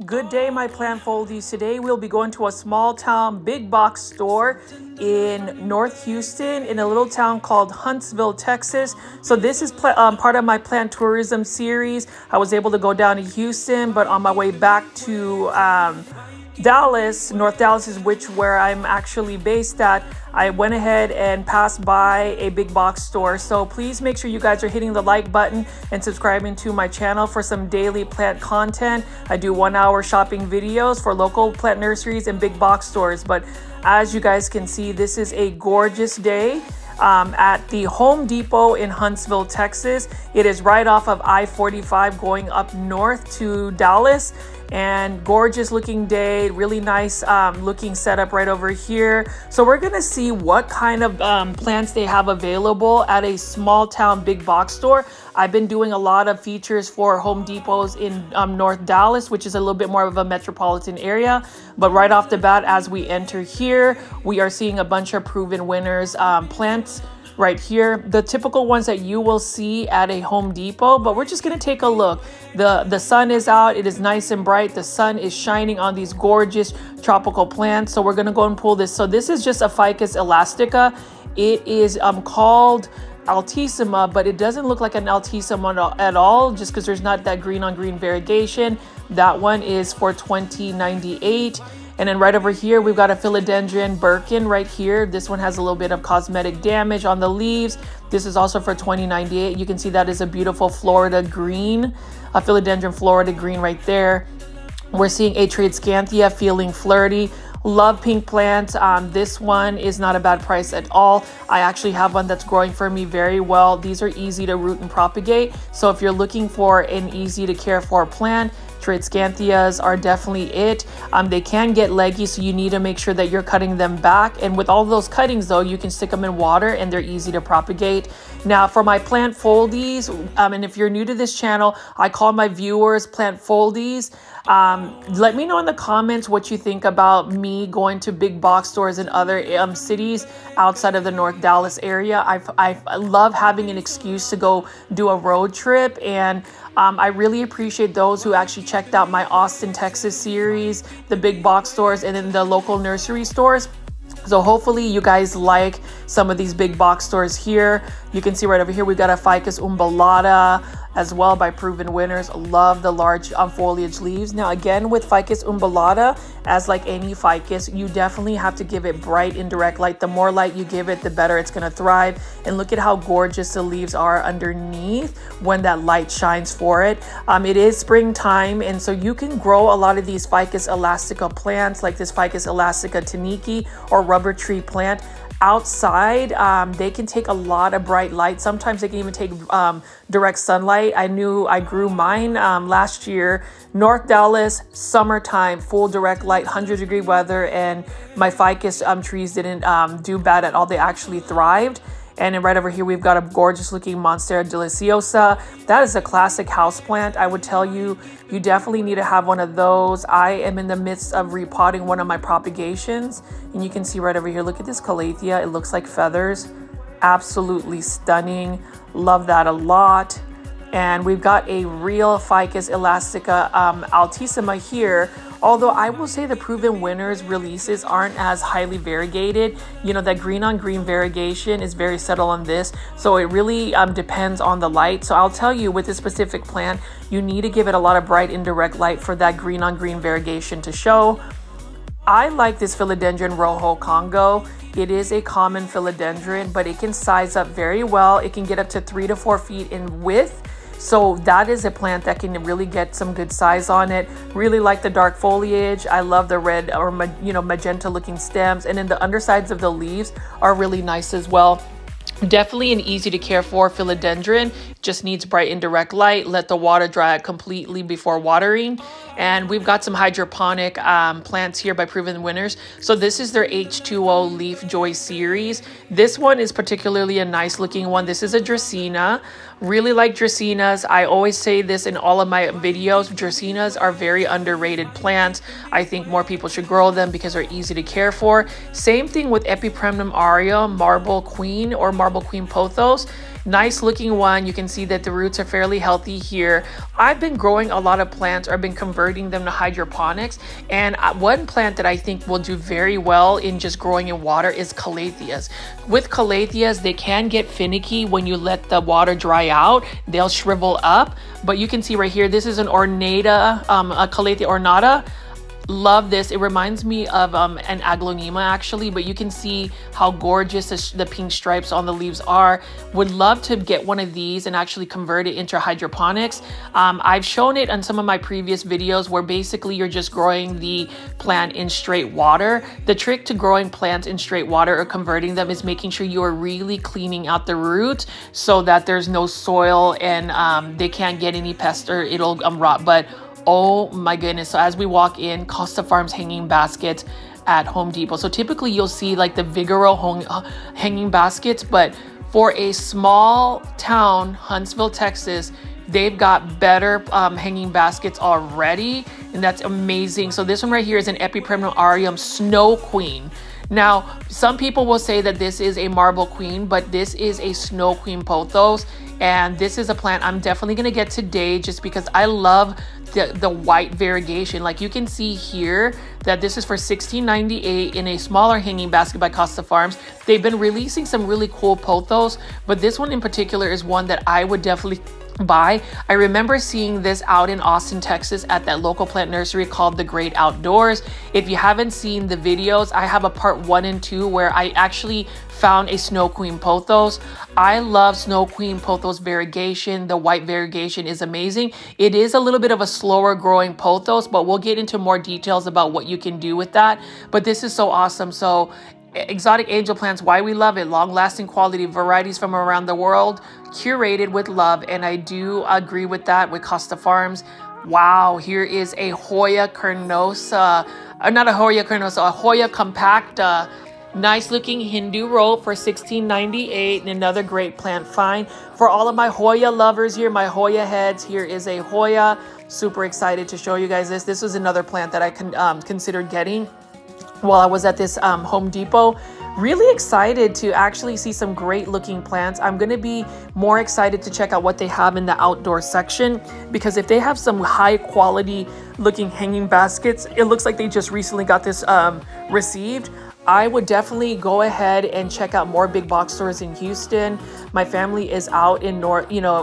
Good day, my plant foldies. Today we'll be going to a small town big box store in North Houston in a little town called Huntsville, Texas. So this is part of my plant tourism series. I was able to go down to Houston, but on my way back to Dallas, North Dallas is where I'm actually based at. I went ahead and passed by a big box store. So please make sure you guys are hitting the like button and subscribing to my channel for some daily plant content. I do 1-hour shopping videos for local plant nurseries and big box stores. But as you guys can see, this is a gorgeous day at the Home Depot in Huntsville, Texas. It is right off of I-45 going up north to Dallas. And gorgeous looking day, really nice looking setup right over here. So we're gonna see what kind of plants they have available at a small town big box store. I've been doing a lot of features for Home Depots in North Dallas, which is a little bit more of a metropolitan area. But right off the bat, as we enter here, we are seeing a bunch of proven winners plants right here, the typical ones that you will see at a Home Depot. But we're just gonna take a look. The sun is out, it is nice and bright. The sun is shining on these gorgeous tropical plants. So we're gonna go and pull this. So this is just a Ficus elastica. It is called Altissima, but it doesn't look like an Altissima at all, just because there's not that green on green variegation. That one is for $20.98. And then right over here, we've got a Philodendron Birkin right here. This one has a little bit of cosmetic damage on the leaves. This is also for $20.98. You can see that is a beautiful Florida green, a Philodendron Florida green right there. We're seeing Atridscanthia feeling flirty. Love pink plants. This one is not a bad price at all. I actually have one that's growing for me very well. These are easy to root and propagate. So if you're looking for an easy to care for plant, Atridscanthias are definitely it. They can get leggy, so you need to make sure that you're cutting them back. And with all those cuttings though, you can stick them in water and they're easy to propagate. Now for my plant foldies, and if you're new to this channel, I call my viewers plant foldies. Let me know in the comments what you think about me going to big box stores in other cities outside of the North Dallas area. I love having an excuse to go do a road trip, and I really appreciate those who actually checked out my Austin, Texas series, the big box stores, and then the local nursery stores. So hopefully you guys like some of these big box stores here. You can see right over here, we've got a Ficus umbellata as well by proven winners. Love the large foliage leaves. Now again, with Ficus umbellata, as like any ficus, you definitely have to give it bright indirect light. The more light you give it, the better it's gonna thrive. And look at how gorgeous the leaves are underneath when that light shines for it. It is springtime, and so you can grow a lot of these Ficus elastica plants, like this Ficus elastica taniki or rubber tree plant, outside. They can take a lot of bright light. Sometimes they can even take direct sunlight. I grew mine last year, North Dallas, summertime, full direct light, 100-degree weather, and my Ficus trees didn't do bad at all. They actually thrived. And then right over here, we've got a gorgeous looking Monstera deliciosa. That is a classic house plant. I would tell you, you definitely need to have one of those. I am in the midst of repotting one of my propagations. And you can see right over here, look at this calathea. It looks like feathers. Absolutely stunning. Love that a lot. And we've got a real Ficus elastica altissima here. Although I will say the proven winners releases aren't as highly variegated. You know, that green on green variegation is very subtle on this. So it really depends on the light. So I'll tell you, with this specific plant, you need to give it a lot of bright indirect light for that green on green variegation to show. I like this Philodendron Rojo Congo. It is a common philodendron, but it can size up very well. It can get up to 3 to 4 feet in width. So that is a plant that can really get some good size on it. Really like the dark foliage. I love the red or magenta looking stems, and then the undersides of the leaves are really nice as well. Definitely an easy to care for philodendron. Just needs bright indirect light. Let the water dry out completely before watering. And we've got some hydroponic plants here by proven winners. So this is their H2O Leaf Joy series. This one is particularly a nice looking one. This is a Dracaena. Really like Dracaenas. I always say this in all of my videos. Dracaenas are very underrated plants. I think more people should grow them because they're easy to care for. Same thing with Epipremnum aureum, Marble Queen or Marble Queen Pothos. Nice looking one. You can see that the roots are fairly healthy here. I've been growing a lot of plants, or I've been converting them to hydroponics. And one plant that I think will do very well in just growing in water is calatheas. With calatheas, they can get finicky when you let the water dry out. They'll shrivel up. But you can see right here, this is an ornata, a calathea ornata. Love this. It reminds me of an aglaonema actually, but you can see how gorgeous the pink stripes on the leaves are. Would love to get one of these and actually convert it into hydroponics. I've shown it on some of my previous videos where basically you're just growing the plant in straight water. The trick to growing plants in straight water or converting them is making sure you are really cleaning out the roots so that there's no soil and they can't get any pests or it'll rot. But oh my goodness. So as we walk in, Costa Farms hanging baskets at Home Depot. So typically you'll see like the Vigoro hanging baskets, but for a small town, Huntsville, Texas, they've got better hanging baskets already. And that's amazing. So this one right here is an Epipremnum Snow Queen. Now, some people will say that this is a marble queen, but this is a Snow Queen pothos. And this is a plant I'm definitely going to get today just because I love the white variegation. Like you can see here that this is for $16.98 in a smaller hanging basket by Costa Farms. They've been releasing some really cool pothos, but this one in particular is one that I would definitely buy. I remember seeing this out in Austin, Texas at that local plant nursery called The Great Outdoors. If you haven't seen the videos, I have a part 1 and 2 where I actually found a Snow Queen pothos. I love Snow Queen pothos variegation. The white variegation is amazing. It is a little bit of a slower growing pothos, but we'll get into more details about what you can do with that. But this is so awesome. So exotic angel plants, why we love it. Long lasting quality, varieties from around the world, curated with love. And I do agree with that with Costa Farms. Wow, here is a Hoya carnosa, not a Hoya carnosa, a Hoya compacta. Nice looking Hindu rose for $16.98, and another great plant find. For all of my Hoya lovers here, my Hoya heads, here is a Hoya. Super excited to show you guys this. This was another plant that I considered getting while I was at this Home Depot. Really excited to actually see some great looking plants. I'm going to be more excited to check out what they have in the outdoor section, because if they have some high quality looking hanging baskets, it looks like they just recently got this received. I would definitely go ahead and check out more big box stores in Houston. My family is out in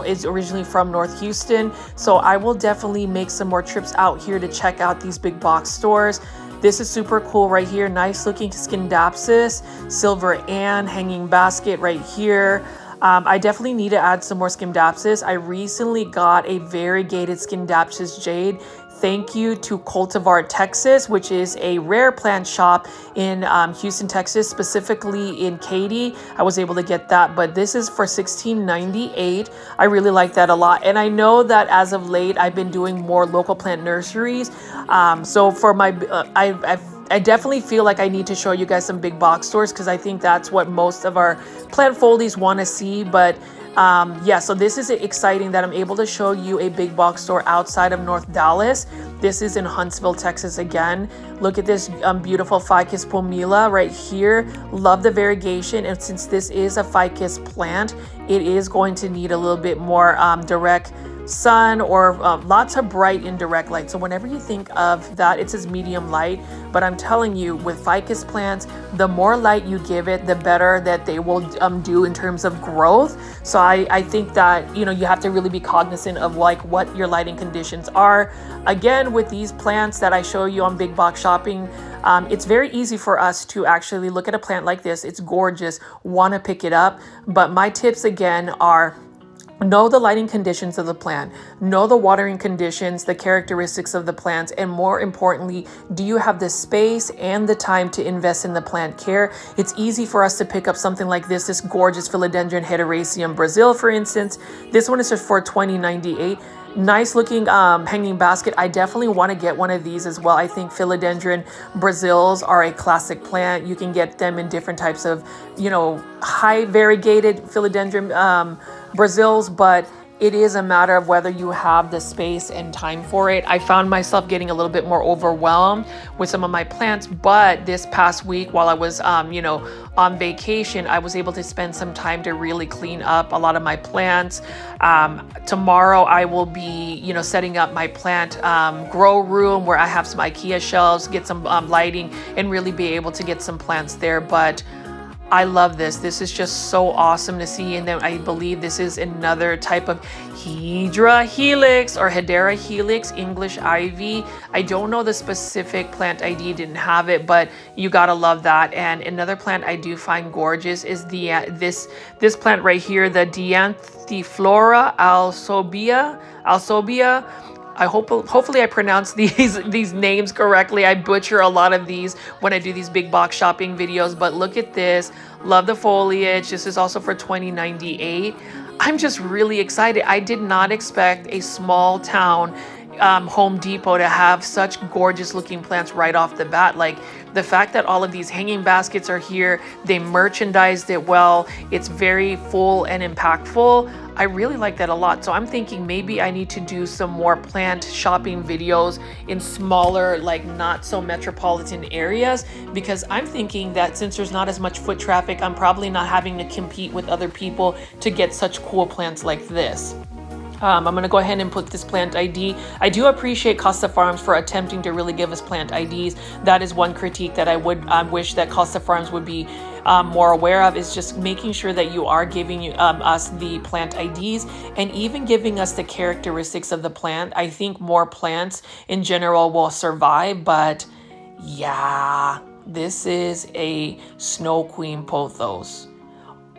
is originally from North Houston. So I will definitely make some more trips out here to check out these big box stores. This is super cool right here. Nice looking Scindapsus, Silver Ann hanging basket right here. I definitely need to add some more Scindapsus. I recently got a variegated Scindapsus jade. Thank you to Cultivar Texas, which is a rare plant shop in Houston, Texas, specifically in Katy. I was able to get that, but this is for $16.98. I really like that a lot. And I know that as of late, I've been doing more local plant nurseries. So for my, I definitely feel like I need to show you guys some big box stores, because I think that's what most of our plant foldies want to see. But yeah, so this is exciting that I'm able to show you a big box store outside of North Dallas. This is in Huntsville, Texas again. Look at this beautiful Ficus pumila right here. Love the variegation. And since this is a ficus plant, it is going to need a little bit more direct sun or lots of bright indirect light. So whenever you think of that, it says medium light, but I'm telling you, with ficus plants, the more light you give it, the better that they will do in terms of growth. So I think that, you have to really be cognizant of like what your lighting conditions are. Again, with these plants that I show you on big box shopping, it's very easy for us to actually look at a plant like this. It's gorgeous, want to pick it up. But my tips again are: know the lighting conditions of the plant, know the watering conditions, the characteristics of the plants, and more importantly, do you have the space and the time to invest in the plant care? It's easy for us to pick up something like this gorgeous Philodendron Hederaceum Brazil, for instance. This one is just for $20.98. Nice looking hanging basket. I definitely want to get one of these as well. I think Philodendron Brazils are a classic plant. You can get them in different types of, high variegated Philodendron Brazils, but it is a matter of whether you have the space and time for it. I found myself getting a little bit more overwhelmed with some of my plants, but this past week while I was, you know, on vacation, I was able to spend some time to really clean up a lot of my plants. Tomorrow I will be, you know, setting up my plant grow room where I have some IKEA shelves, get some lighting, and really be able to get some plants there. But I love this. This is just so awesome to see. And then I believe this is another type of Hedera helix or Hedera helix, English ivy. I don't know the specific plant ID, didn't have it, but you gotta love that. And another plant I do find gorgeous is the this plant right here, the Dianthiflora alsobia. Hopefully I pronounce these names correctly. I butcher a lot of these when I do these big box shopping videos, but look at this. Love the foliage. This is also for $20.98. I'm just really excited. I did not expect a small town Home Depot to have such gorgeous looking plants right off the bat. Like the fact that all of these hanging baskets are here, they merchandised it well, it's very full and impactful. I really like that a lot. So I'm thinking maybe I need to do some more plant shopping videos in smaller, like not so metropolitan areas, because I'm thinking that since there's not as much foot traffic, I'm probably not having to compete with other people to get such cool plants like this. I'm going to go ahead and put this plant ID. I do appreciate Costa Farms for attempting to really give us plant IDs. That is one critique that I would wish that Costa Farms would be more aware of, is just making sure that you are giving us the plant IDs and even giving us the characteristics of the plant. I think more plants in general will survive, but yeah, this is a Snow Queen pothos.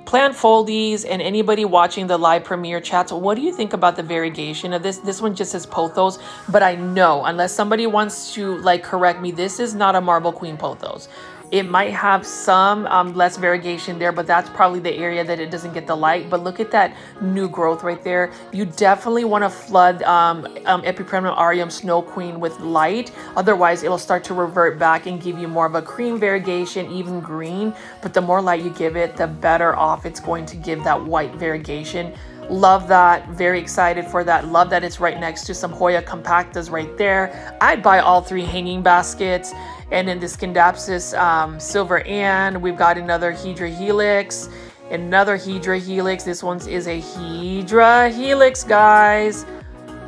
Plant foldies and anybody watching the live premiere chats, what do you think about the variegation of this? This one just says pothos, but I know, unless somebody wants to like correct me, this is not a Marble Queen pothos. It might have some less variegation there, but that's probably the area that it doesn't get the light. But look at that new growth right there. You definitely want to flood Epipremnum aureum Snow Queen with light. Otherwise, it'll start to revert back and give you more of a cream variegation, even green. But the more light you give it, the better off it's going to give that white variegation. Love that. Very excited for that. Love that it's right next to some Hoya compactas right there. I'd buy all three hanging baskets. And then the Scindapsus Silver Ann. We've got another Hedera helix. Another Hedera helix. This one is a Hedera helix, guys.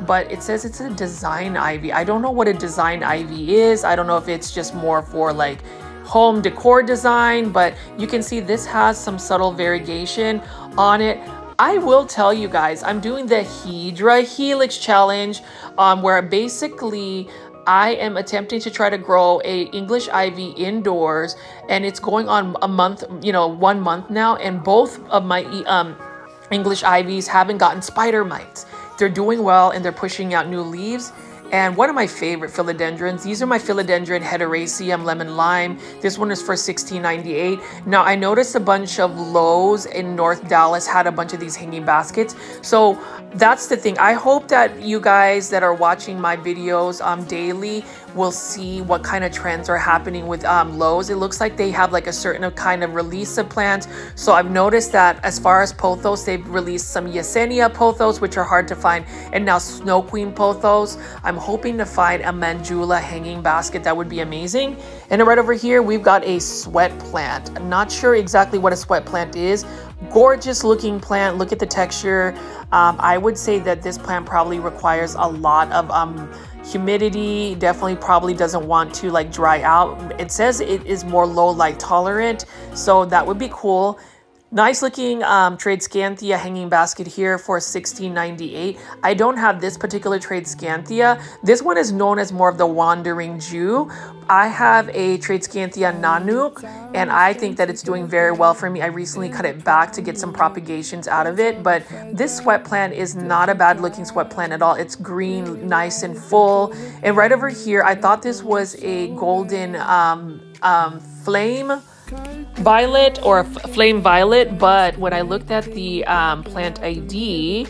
But it says it's a design ivy. I don't know what a design ivy is. I don't know if it's just more for like home decor design. But you can see this has some subtle variegation on it. I will tell you guys, I'm doing the Hedera helix challenge where basically I am attempting to try to grow a English ivy indoors, and it's going on a month, you know, 1 month now, and both of my English ivies haven't gotten spider mites. They're doing well and they're pushing out new leaves. And one of my favorite philodendrons, these are my Philodendron Hederaceum Lemon Lime. This one is for $16.98. Now, I noticed a bunch of Lowe's in North Dallas had a bunch of these hanging baskets. So that's the thing. I hope that you guys that are watching my videos daily will see what kind of trends are happening with Lowe's. It looks like they have like a certain kind of release of plants. So I've noticed that as far as pothos, they've released some Yesenia pothos, which are hard to find, and now Snow Queen pothos. I'm hoping to find a Manjula hanging basket. That would be amazing. And right over here, we've got a sweat plant. I'm not sure exactly what a sweat plant is. Gorgeous looking plant. Look at the texture. I would say that this plant probably requires a lot of humidity. Definitely probably doesn't want to like dry out. It says it is more low light tolerant, so that would be cool. Nice looking Tradescantia hanging basket here for $16.98. I don't have this particular Tradescantia. This one is known as more of the Wandering Jew. I have a Tradescantia Nanook, and I think that it's doing very well for me. I recently cut it back to get some propagations out of it, but this sweat plant is not a bad looking sweat plant at all. It's green, nice and full. And right over here, I thought this was a golden flame violet or flame violet, but when I looked at the plant ID,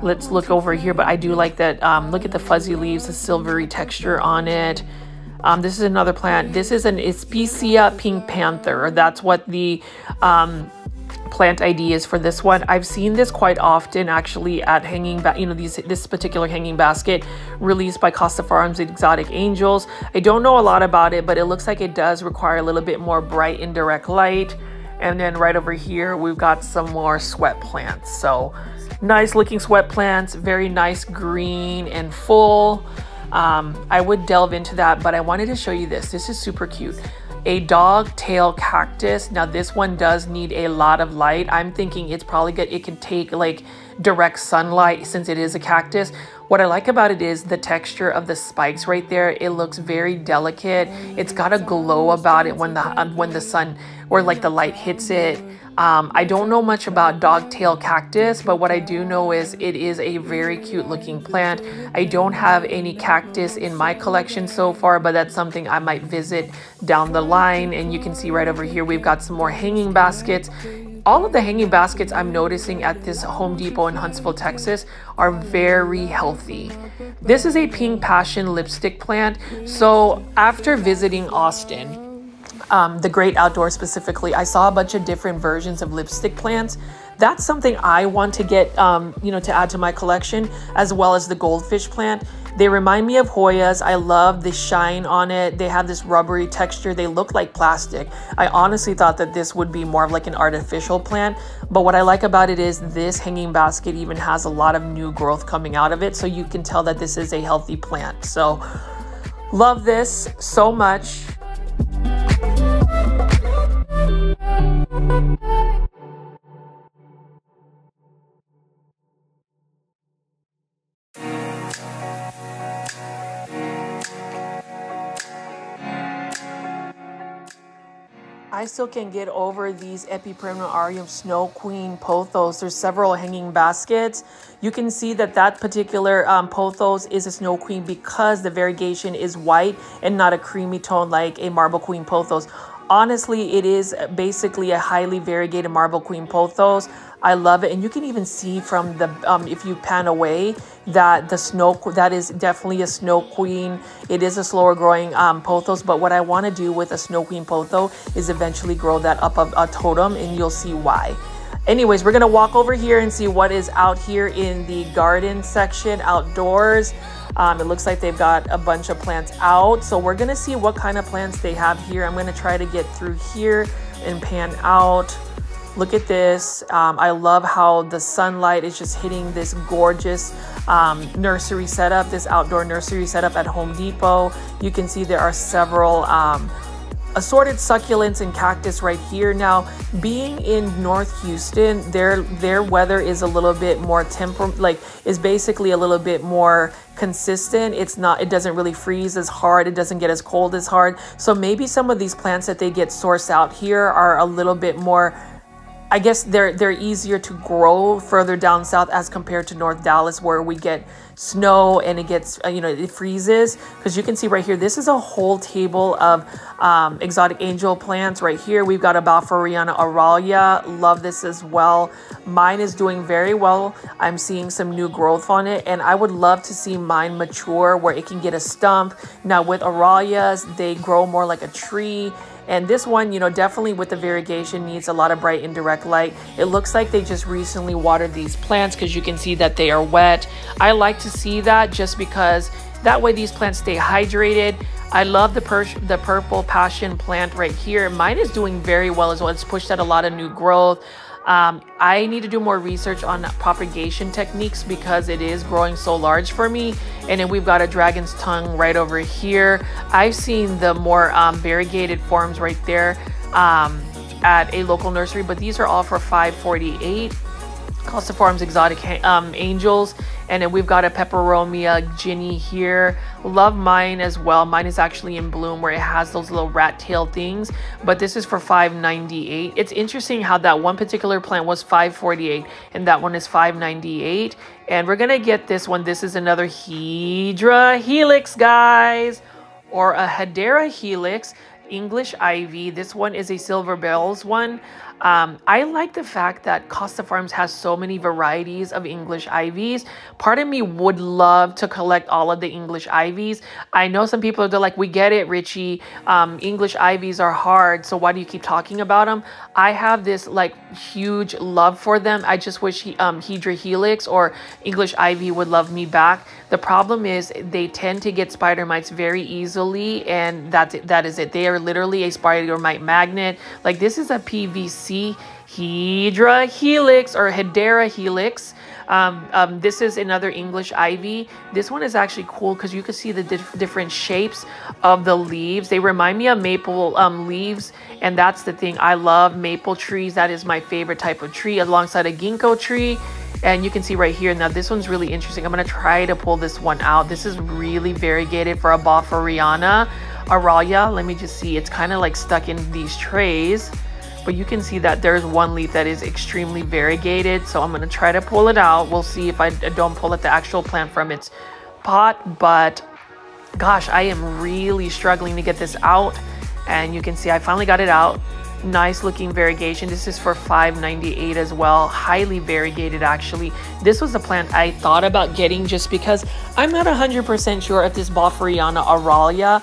let's look over here. But I do like that. Look at the fuzzy leaves, the silvery texture on it. This is another plant. This is an Especia Pink Panther. That's what the plant ideas for this one. I've seen this quite often actually at this particular hanging basket released by Costa Farms Exotic Angels. I don't know a lot about it, but it looks like it does require a little bit more bright indirect light. And then right over here, we've got some more sweat plants. So nice looking sweat plants, very nice green and full. I would delve into that, but I wanted to show you this. This is super cute. A dog tail cactus. Now this one does need a lot of light. I'm thinking it's probably good. It can take like direct sunlight since it is a cactus. What I like about it is the texture of the spikes right there. It looks very delicate. It's got a glow about it when the sun or like the light hits it. I don't know much about dogtail cactus, but what I do know is it is a very cute looking plant. I don't have any cactus in my collection so far, but that's something I might visit down the line. And you can see right over here, we've got some more hanging baskets. All of the hanging baskets I'm noticing at this Home Depot in Huntsville, Texas are very healthy. This is a pink passion lipstick plant. So after visiting Austin, the Great Outdoors specifically, I saw a bunch of different versions of lipstick plants. That's something I want to get, to add to my collection, as well as the goldfish plant. They remind me of Hoyas. I love the shine on it. They have this rubbery texture. They look like plastic. I honestly thought that this would be more of like an artificial plant, but what I like about it is this hanging basket even has a lot of new growth coming out of it, so you can tell that this is a healthy plant. So love this so much. I still can't get over these Epipremnum Snow Queen pothos. There's several hanging baskets. You can see that that particular pothos is a Snow Queen because the variegation is white and not a creamy tone like a Marble Queen pothos. Honestly, it is basically a highly variegated Marble Queen pothos. I love it, and you can even see from the if you pan away that that is definitely a Snow Queen. It is a slower growing pothos, but what I want to do with a Snow Queen potho is eventually grow that up a totem, and you'll see why. Anyways, we're gonna walk over here and see what is out here in the garden section outdoors. It looks like they've got a bunch of plants out, so we're gonna see what kind of plants they have here. I'm gonna try to get through here and pan out. Look at this. I love how the sunlight is just hitting this gorgeous nursery setup, this outdoor nursery setup at Home Depot. You can see there are several assorted succulents and cactus right here. Now, being in North Houston, their weather is a little bit more is basically a little bit more consistent. It doesn't really freeze as hard. It doesn't get as cold as hard. So maybe some of these plants that they get sourced out here are a little bit more, I guess they're easier to grow further down south as compared to North Dallas, where we get snow and it gets, it freezes. Because you can see right here, this is a whole table of exotic angel plants right here. We've got a Balfouriana Aralia. Love this as well. Mine is doing very well. I'm seeing some new growth on it, and I would love to see mine mature where it can get a stump. Now with Aralias, they grow more like a tree. And this one, definitely with the variegation needs a lot of bright indirect light. It looks like they just recently watered these plants because you can see that they are wet. I like to see that just because that way these plants stay hydrated. I love the purple passion plant right here. Mine is doing very well as well. It's pushed out a lot of new growth. I need to do more research on propagation techniques because it is growing so large for me. And then we've got a dragon's tongue right over here. I've seen the more variegated forms right there at a local nursery, but these are all for $5.48. Costa Farms Exotic Angels. And then we've got a Peperomia Ginny here. Love mine as well. Mine is actually in bloom where it has those little rat tail things, but this is for $5.98. It's interesting how that one particular plant was $5.48 and that one is $5.98. And we're gonna get this one. This is another Hedera Helix, guys, or a Hedera Helix. English ivy. This one is a silver bells one. I like the fact that Costa Farms has so many varieties of English ivies. Part of me would love to collect all of the English ivies. I know some people are like, we get it, Richie. English ivies are hard, so why do you keep talking about them? I have this like huge love for them. I just wish Hydra Helix or English ivy would love me back. The problem is they tend to get spider mites very easily, and that is it. They are literally a spider mite magnet. Like this is a PVC Hydra Helix or Hedera Helix. This is another English ivy. This one is actually cool because you can see the different shapes of the leaves. They remind me of maple leaves, and that's the thing. I love maple trees. That is my favorite type of tree, alongside a ginkgo tree. And you can see right here, now this one's really interesting. I'm going to try to pull this one out. This is really variegated for a Boforiana Aralia. Let me just see. It's kind of like stuck in these trays. But you can see that there's one leaf that is extremely variegated. So I'm going to try to pull it out. We'll see if I don't pull at the actual plant from its pot. But gosh, I am really struggling to get this out. And you can see I finally got it out. Nice looking variegation. This is for $5.98 as well. Highly variegated actually. This was a plant I thought about getting just because I'm not 100% sure if this Boforiana Aralia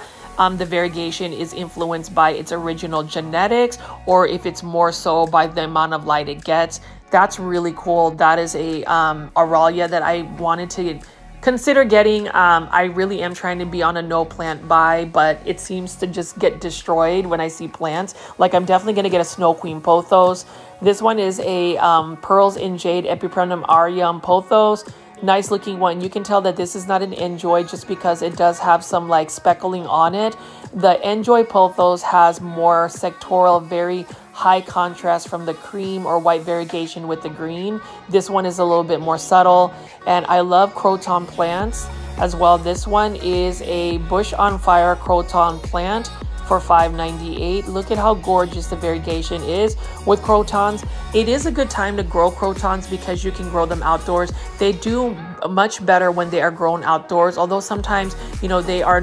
the variegation is influenced by its original genetics or if it's more so by the amount of light it gets. That's really cool. That is a Aralia that I wanted to consider getting. I really am trying to be on a no plant buy, but it seems to just get destroyed when I see plants. Like I'm definitely going to get a Snow Queen Pothos. This one is a Pearls in Jade Epipremnum Aureum Pothos. Nice looking one. You can tell that this is not an Enjoy just because it does have some like speckling on it. The Enjoy Pothos has more sectoral, very high contrast from the cream or white variegation with the green. This one is a little bit more subtle, and I love Croton plants as well. This one is a Bush on Fire Croton plant for $5.98. Look at how gorgeous the variegation is with crotons. It is a good time to grow crotons because you can grow them outdoors. They do much better when they are grown outdoors, although sometimes, you know, they are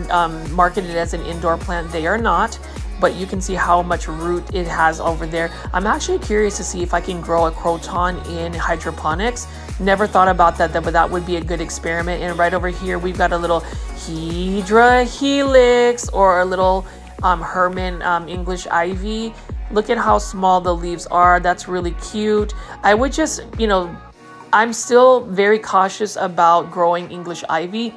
marketed as an indoor plant. They are not, but you can see how much root it has over there. I'm actually curious to see if I can grow a croton in hydroponics. Never thought about that, but that would be a good experiment. And right over here, we've got a little Hydra Helix or a little Herman English ivy. Look at how small the leaves are. That's really cute. I would just, you know, I'm still very cautious about growing English ivy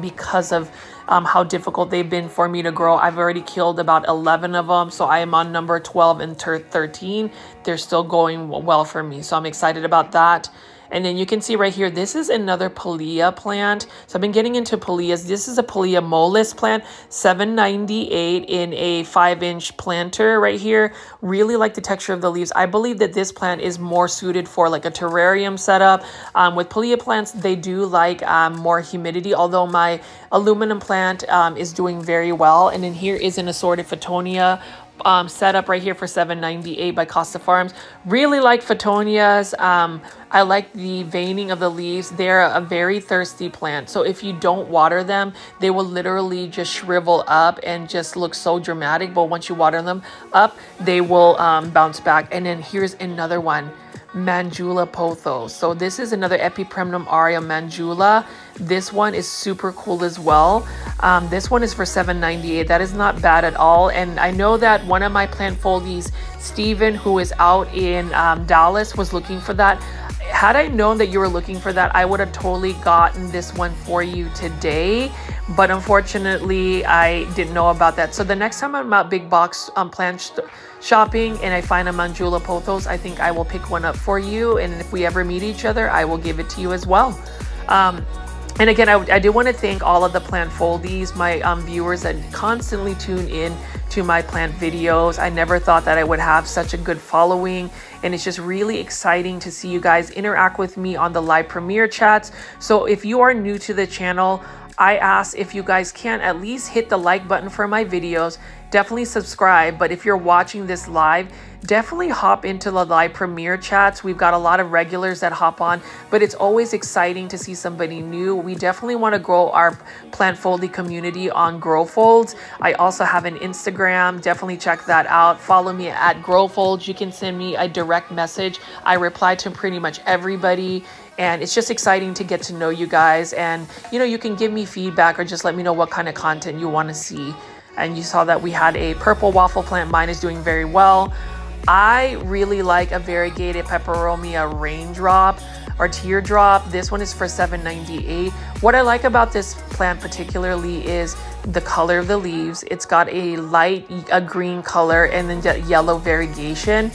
because of how difficult they've been for me to grow. I've already killed about 11 of them, so I am on number 12 and 13. They're still going well for me, so I'm excited about that. And then you can see right here, this is another Pilea plant. So I've been getting into Pileas. This is a Pilea mollis plant, $7.98 in a 5-inch planter right here. Really like the texture of the leaves. I believe that this plant is more suited for like a terrarium setup. With Pilea plants, they do like more humidity, although my aluminum plant is doing very well. And then here is an assorted Fittonia setup right here for $7.98 by Costa Farms. Really like Fittonias. I like the veining of the leaves. They're a very thirsty plant, so if you don't water them, they will literally just shrivel up and just look so dramatic, but once you water them up, they will bounce back. And then here's another one, Manjula Pothos. So this is another Epipremnum aureum Manjula. This one is super cool as well. This one is for $7.98. That is not bad at all. And I know that one of my plant foldies, Steven, who is out in Dallas, was looking for that. Had I known that you were looking for that, I would have totally gotten this one for you today. But unfortunately, I didn't know about that. So the next time I'm out big box plant shopping and I find a Manjula Pothos, I think I will pick one up for you. And if we ever meet each other, I will give it to you as well. And again, I do want to thank all of the plant foldies, my viewers that constantly tune in to my plant videos. I never thought that I would have such a good following, and it's just really exciting to see you guys interact with me on the live premiere chats. So if you are new to the channel, I ask if you guys can at least hit the like button for my videos. Definitely subscribe, but if you're watching this live, definitely hop into the live premiere chats. We've got a lot of regulars that hop on, but it's always exciting to see somebody new. We definitely want to grow our Plantfoldy community on GrowFolds. I also have an Instagram. Definitely check that out. Follow me at GrowFolds. You can send me a direct message. I reply to pretty much everybody. And it's just exciting to get to know you guys. And, you know, you can give me feedback or just let me know what kind of content you want to see. And you saw that we had a purple waffle plant. Mine is doing very well. I really like a variegated peperomia raindrop or teardrop. This one is for $7.98. What I like about this plant particularly is the color of the leaves. It's got a green color and then yellow variegation.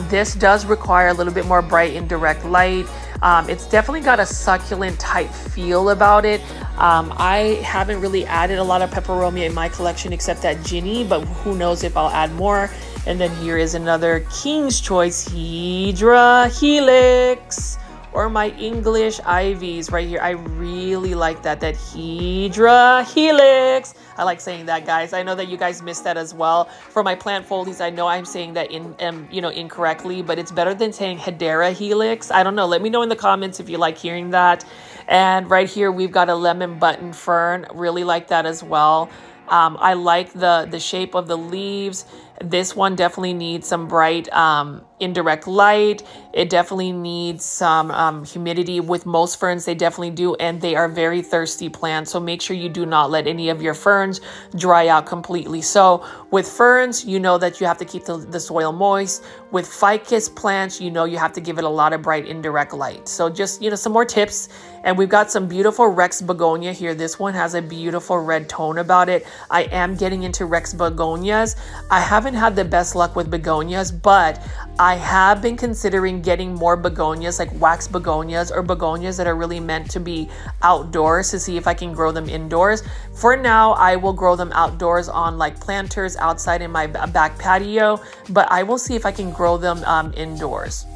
This does require a little bit more bright indirect light. It's definitely got a succulent type feel about it. I haven't really added a lot of peperomia in my collection except that Ginny, but who knows if I'll add more. And then here is another King's Choice Hydra Helix, or my English Ivies right here. I really like that Hydra Helix. I like saying that, guys. I know that you guys missed that as well. For my Plantfoldies, I know I'm saying that incorrectly, but it's better than saying Hedera Helix. I don't know. Let me know in the comments if you like hearing that. And right here, we've got a lemon button fern. Really like that as well. I like the shape of the leaves. This one definitely needs some bright indirect light. It definitely needs some humidity. With most ferns, they definitely do, and they are very thirsty plants. So make sure you do not let any of your ferns dry out completely. So with ferns, you know that you have to keep the soil moist. With ficus plants, you know you have to give it a lot of bright indirect light. So just, you know, some more tips. And we've got some beautiful Rex begonia here. This one has a beautiful red tone about it. I am getting into Rex begonias. I haven't had the best luck with begonias, but I have been considering getting more begonias, like wax begonias or begonias that are really meant to be outdoors, to see if I can grow them indoors. For now, I will grow them outdoors on like planters outside in my back patio, but I will see if I can grow them indoors.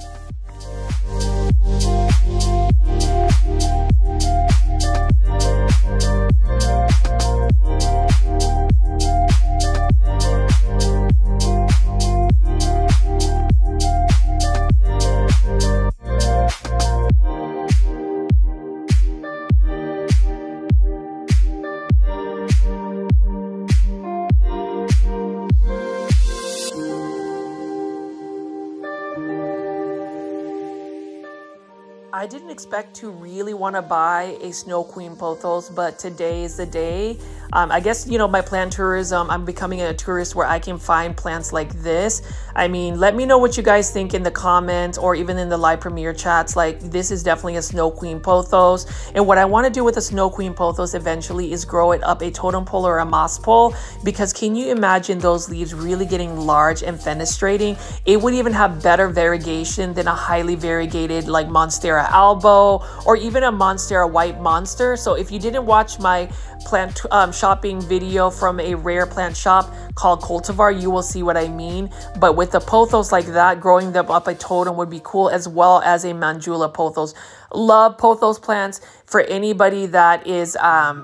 I didn't expect to really want to buy a Snow Queen pothos, but today is the day. I guess, you know, my plant tourism, I'm becoming a tourist where I can find plants like this. I mean, let me know what you guys think in the comments or even in the live premiere chats. Like, this is definitely a Snow Queen pothos. And what I want to do with a Snow Queen pothos eventually is grow it up a totem pole or a moss pole, because can you imagine those leaves really getting large and fenestrating? It would even have better variegation than a highly variegated like Monstera albo or even a Monstera white monster. So if you didn't watch my plant shopping video from a rare plant shop called Cultivar, you will see what I mean. But with the pothos like that, growing them up a totem would be cool, as well as a Manjula pothos. Love pothos plants. For anybody that is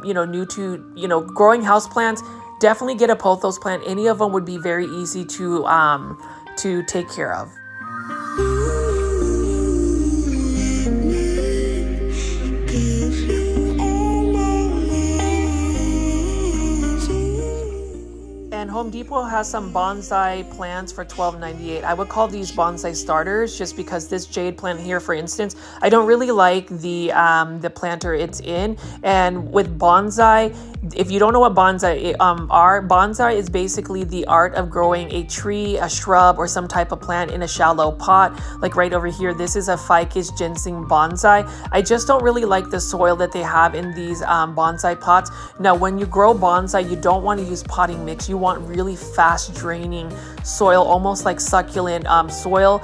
you know, new to, you know, growing house plants, definitely get a pothos plant. Any of them would be very easy to take care of. Home Depot has some bonsai plants for $12.98. I would call these bonsai starters, just because this jade plant here, for instance, I don't really like the planter it's in. And with bonsai, if you don't know what bonsai are, bonsai is basically the art of growing a tree, a shrub, or some type of plant in a shallow pot. Like right over here, this is a ficus ginseng bonsai. I just don't really like the soil that they have in these bonsai pots. Now, when you grow bonsai, you don't want to use potting mix. You want really fast draining soil, almost like succulent soil.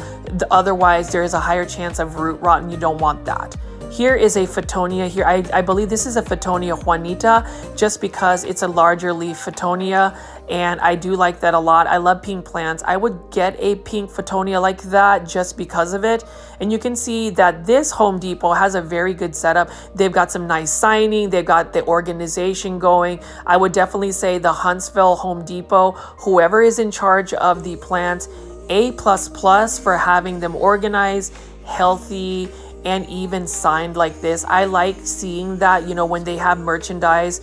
Otherwise, there is a higher chance of root rot, and you don't want that. Here is a Fittonia here. I believe this is a Fittonia Juanita, just because it's a larger leaf Fittonia, and I do like that a lot. I love pink plants. I would get a pink Fittonia like that just because of it. And you can see that this Home Depot has a very good setup. They've got some nice signing. They've got the organization going. I would definitely say the Huntsville Home Depot, whoever is in charge of the plants, A++ for having them organized, healthy, and even signed like this. I like seeing that, you know, when they have merchandise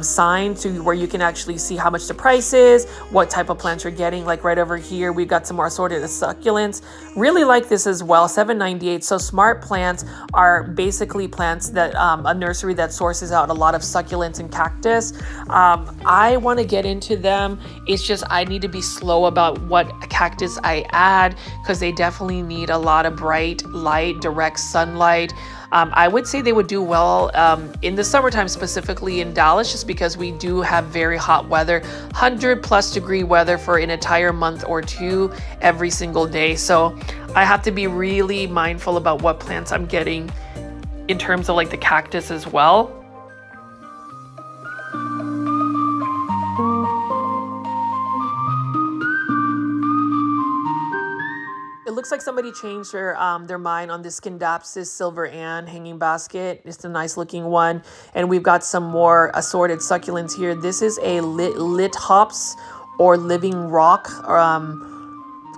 signed to where you can actually see how much the price is, what type of plants you're getting. Like right over here, we've got some more assorted succulents. Really like this as well, $7.98. So Smart Plants are basically plants that a nursery that sources out a lot of succulents and cactus. I want to get into them. It's just I need to be slow about what cactus I add, because they definitely need a lot of bright light, direct sunlight. I would say they would do well in the summertime, specifically in Dallas, just because we do have very hot weather, 100+ degree weather for an entire month or two every single day. So I have to be really mindful about what plants I'm getting in terms of like the cactus as well. Looks like somebody changed their mind on this Scindapsus Silver Ann hanging basket. It's a nice looking one. And we've got some more assorted succulents here. This is a lit hops or living rock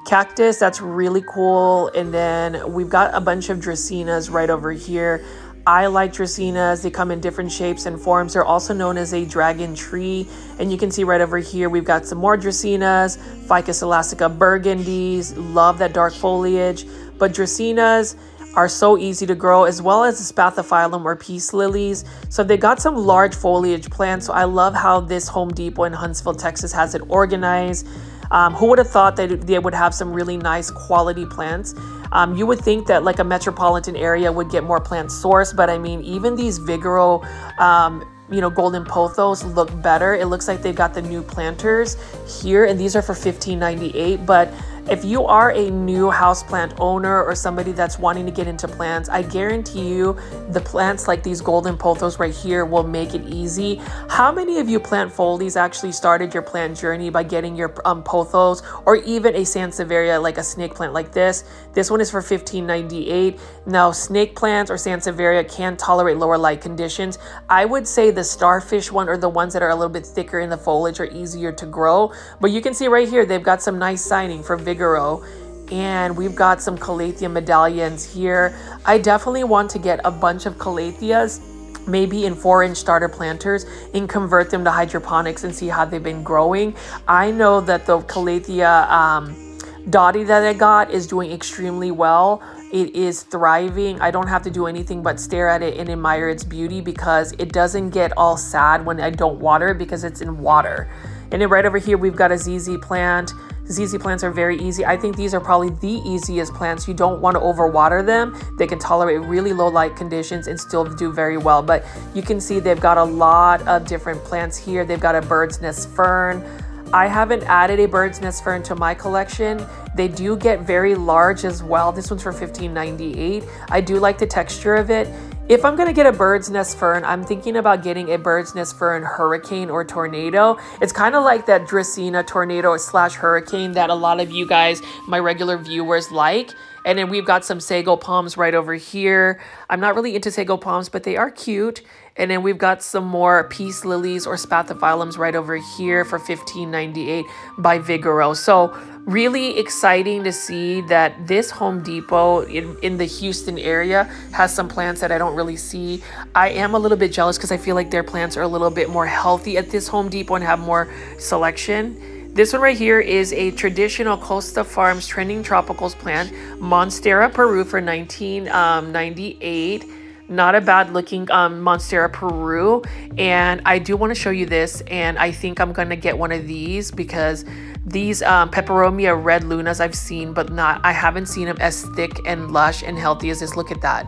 cactus. That's really cool. And then we've got a bunch of Dracaenas right over here. I like Dracaenas. They come in different shapes and forms. They're also known as a dragon tree. And you can see right over here, we've got some more Dracaenas, Ficus elastica burgundies. Love that dark foliage. But Dracaenas are so easy to grow, as well as the Spathiphyllum or peace lilies. So they got some large foliage plants. So I love how this Home Depot in Huntsville, Texas has it organized. Who would have thought that they would have some really nice quality plants? You would think that like a metropolitan area would get more plant sourced, but I mean, even these Vigoro, you know, golden pothos look better. It looks like they've got the new planters here, and these are for $15.98. But if you are a new houseplant owner or somebody that's wanting to get into plants, I guarantee you the plants like these golden pothos right here will make it easy. How many of you plant foldies actually started your plant journey by getting your pothos, or even a Sansevieria, like a snake plant like this? This one is for $15.98. Now, snake plants or Sansevieria can tolerate lower light conditions. I would say the starfish one, or the ones that are a little bit thicker in the foliage, are easier to grow. But you can see right here, they've got some nice signing for Vigoro. And we've got some Calathea medallions here. I definitely want to get a bunch of Calatheas, maybe in 4-inch starter planters, and convert them to hydroponics and see how they've been growing. I know that the Calathea Dottie that I got is doing extremely well. It is thriving. I don't have to do anything but stare at it and admire its beauty, because it doesn't get all sad when I don't water it, because it's in water. And then right over here, we've got a ZZ plant. ZZ plants are very easy. I think these are probably the easiest plants. You don't want to overwater them. They can tolerate really low light conditions and still do very well. But you can see they've got a lot of different plants here. They've got a bird's nest fern. I haven't added a bird's nest fern to my collection. They do get very large as well. This one's for $15.98. I do like the texture of it. If I'm going to get a bird's nest fern, I'm thinking about getting a bird's nest fern hurricane or tornado. It's kind of like that Dracaena tornado / hurricane that a lot of you guys, my regular viewers, like. And then we've got some sago palms right over here. I'm not really into sago palms, but they are cute. And then we've got some more peace lilies or spathiphyllums right over here for $15.98 by Vigoro. So really exciting to see that this Home Depot in the Houston area has some plants that I don't really see. I am a little bit jealous because I feel like their plants are a little bit more healthy at this Home Depot and have more selection. This one right here is a traditional Costa Farms trending tropicals plant, Monstera Peru, for $19.98. Not a bad looking Monstera Peru. And I do want to show you this, and I think I'm going to get one of these, because these Peperomia Red Lunas I've seen, but I haven't seen them as thick and lush and healthy as this. Look at that.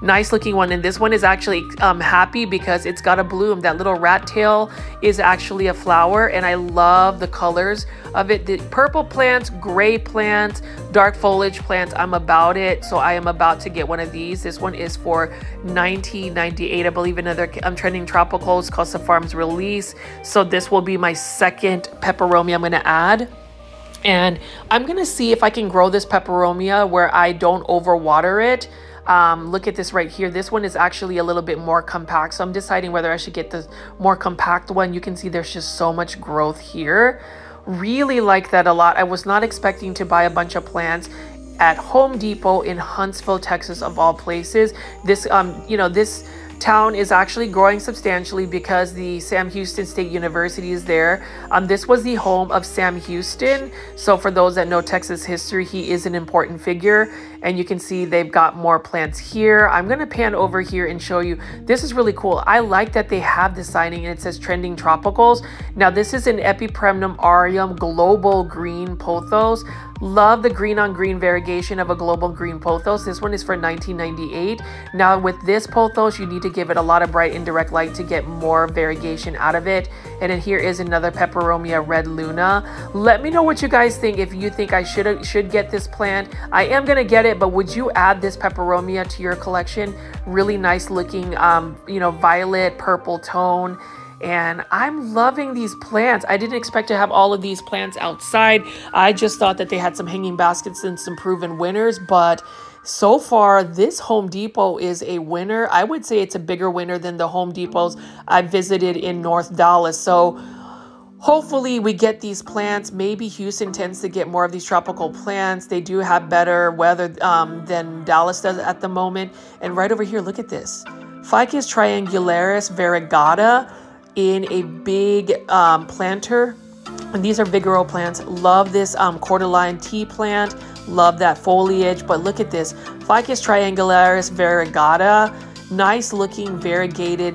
Nice looking one. And this one is actually happy because it's got a bloom. That little rat tail is actually a flower, and I love the colors of it. The purple plants, gray plants, dark foliage plants, I'm about it. So I am about to get one of these. This one is for $19.98. I believe another trending tropicals, Costa Farms release. So this will be my second peperomia I'm going to add. And I'm going to see if I can grow this peperomia where I don't overwater it. Look at this right here. This one is actually a little bit more compact. So I'm deciding whether I should get the more compact one. You can see there's just so much growth here. Really like that a lot. I was not expecting to buy a bunch of plants at Home Depot in Huntsville, Texas, of all places. This, this town is actually growing substantially because the Sam Houston State University is there. This was the home of Sam Houston. So for those that know Texas history, he is an important figure. And you can see they've got more plants here. I'm going to pan over here and show you. This is really cool. I like that they have the signing and it says trending tropicals. Now this is an Epipremnum aureum global green pothos. Love the green on green variegation of a global green pothos. This one is for $19.98. Now with this pothos, you need to give it a lot of bright indirect light to get more variegation out of it. And then here is another peperomia red luna. Let me know what you guys think. If you think I should get this plant, I am gonna get it, but would you add this peperomia to your collection? Really nice looking, violet purple tone. And I'm loving these plants. I didn't expect to have all of these plants outside. I just thought that they had some hanging baskets and some proven winners, but so far this Home Depot is a winner. I would say it's a bigger winner than the Home Depots I visited in North Dallas. So hopefully we get these plants. Maybe Houston tends to get more of these tropical plants. They do have better weather than Dallas does at the moment. And right over here, look at this. Ficus triangularis variegata in a big planter. And these are Vigoro plants. Love this cordyline tea plant. Love that foliage. But look at this. Ficus triangularis variegata. Nice looking variegated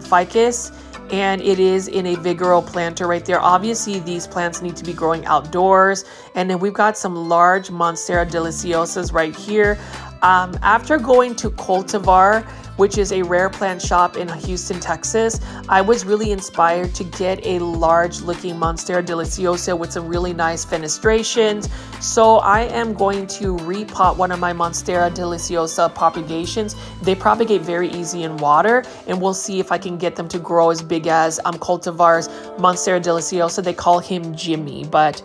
ficus. And it is in a Vigoro planter right there. Obviously, these plants need to be growing outdoors. And then we've got some large Monstera deliciosas right here. After going to Cultivar, which is a rare plant shop in Houston, Texas, I was really inspired to get a large looking Monstera deliciosa with some really nice fenestrations. So I am going to repot one of my Monstera deliciosa propagations. They propagate very easy in water, and we'll see if I can get them to grow as big as Cultivar's Monstera deliciosa. They call him Jimmy, but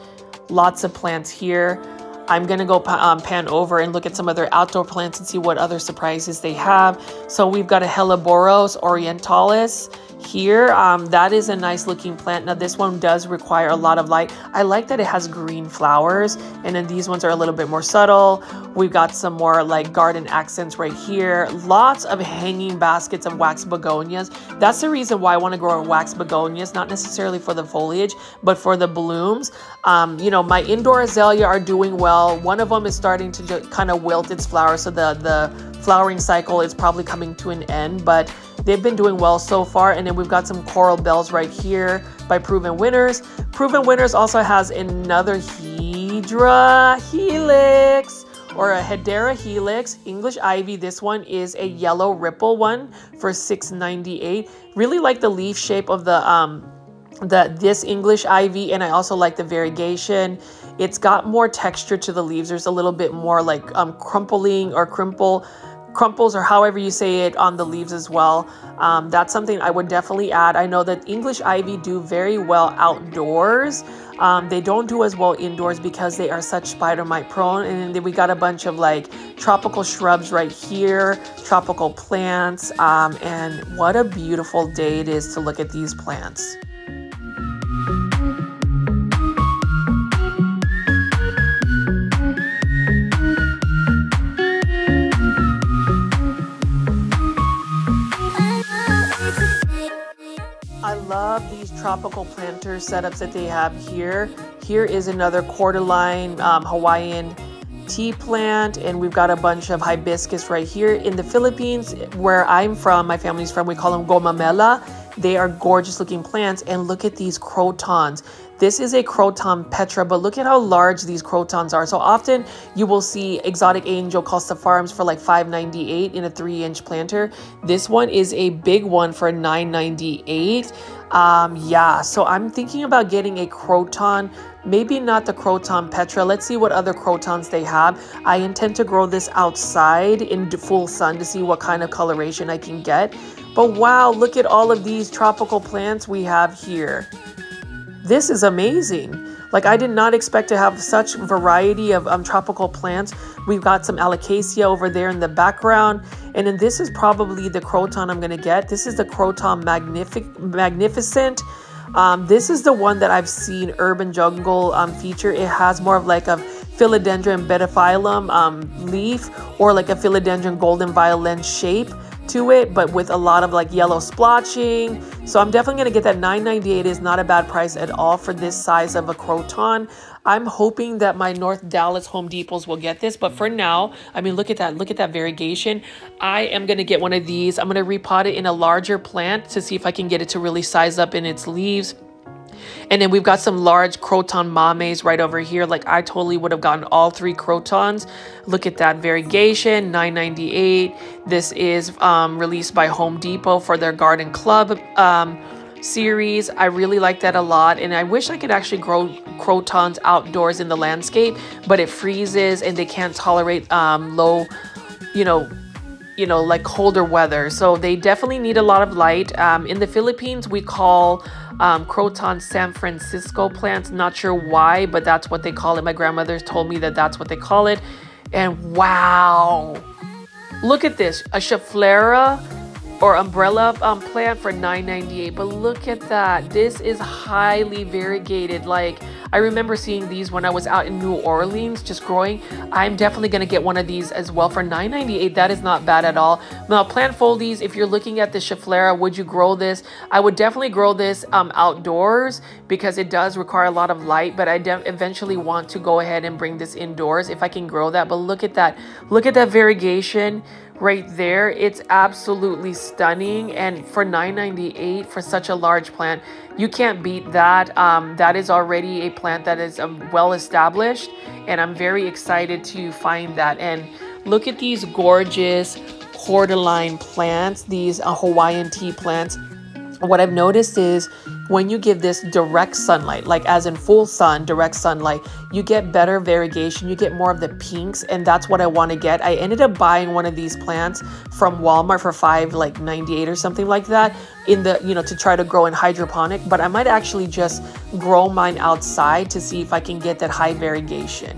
lots of plants here. I'm going to go pan over and look at some other outdoor plants and see what other surprises they have. So we've got a Helleborus orientalis here. That is a nice looking plant. Now this one does require a lot of light. I like that it has green flowers, and then these ones are a little bit more subtle. We've got some more like garden accents right here. Lots of hanging baskets of wax begonias. That's the reason why I want to grow wax begonias, not necessarily for the foliage, but for the blooms. My indoor azalea are doing well. One of them is starting to just kind of wilt its flowers, so the flowering cycle is probably coming to an end, but they've been doing well so far. And then we've got some coral bells right here by Proven Winners. Proven Winners also has another Hedera helix, or a Hedera helix English ivy. This one is a yellow ripple one for $6.98. Really like the leaf shape of this English ivy, and I also like the variegation. It's got more texture to the leaves. There's a little bit more like crumpling or crumples, or however you say it, on the leaves as well. That's something I would definitely add. I know that English ivy do very well outdoors. They don't do as well indoors because they are such spider mite prone. And then we got a bunch of like tropical shrubs right here, tropical plants, and what a beautiful day it is to look at these plants. I love these tropical planter setups that they have here. Here is another cordyline Hawaiian tea plant, and we've got a bunch of hibiscus right here. In the Philippines, where I'm from, my family's from, we call them gomamela. They are gorgeous looking plants. And look at these crotons. This is a Croton Petra, but look at how large these crotons are. So often you will see Exotic Angel Calciferums for like $5.98 in a 3-inch planter. This one is a big one for $9.98. Yeah, so I'm thinking about getting a Croton, maybe not the Croton Petra. Let's see what other crotons they have. I intend to grow this outside in full sun to see what kind of coloration I can get. But wow, look at all of these tropical plants we have here. This is amazing. Like, I did not expect to have such variety of tropical plants. We've got some Alocasia over there in the background. And then this is probably the Croton I'm going to get. This is the Croton Magnificent. This is the one that I've seen Urban Jungle feature. It has more of like a Philodendron Betaphyllum leaf, or like a Philodendron Golden Violin shape to it, but with a lot of like yellow splotching. So I'm definitely going to get that. $9.98 is not a bad price at all for this size of a Croton. I'm hoping that my North Dallas Home Depots will get this, but for now, I mean, look at that variegation. I am going to get one of these. I'm going to repot it in a larger plant to see if I can get it to really size up in its leaves. And then we've got some large Croton Mames right over here. Like, I totally would have gotten all 3 crotons. Look at that variegation, $9.98. This is released by Home Depot for their Garden Club series. I really like that a lot. And I wish I could actually grow crotons outdoors in the landscape, but it freezes and they can't tolerate low, like colder weather. So they definitely need a lot of light. In the Philippines, we call Croton San Francisco plants. Not sure why, but that's what they call it. My grandmother told me that that's what they call it. And wow, look at this, a Schefflera or umbrella plant for $9.98. But look at that. This is highly variegated. Like, I remember seeing these when I was out in New Orleans just growing. I'm definitely going to get one of these as well for $9.98. That is not bad at all. Now, plant foldies, if you're looking at the Schefflera, would you grow this? I would definitely grow this outdoors because it does require a lot of light, but I eventually want to go ahead and bring this indoors if I can grow that. But look at that. Look at that variegation right there. It's absolutely stunning. And for $9.98 for such a large plant, you can't beat that. That is already a plant that is well established, and I'm very excited to find that. And look at these gorgeous cordyline plants, these Hawaiian tea plants. What I've noticed is when you give this direct sunlight, like as in full sun, direct sunlight, you get better variegation, you get more of the pinks, and that's what I want to get. I ended up buying one of these plants from Walmart for $5.98 or something like that in the, to try to grow in hydroponic, but I might actually just grow mine outside to see if I can get that high variegation.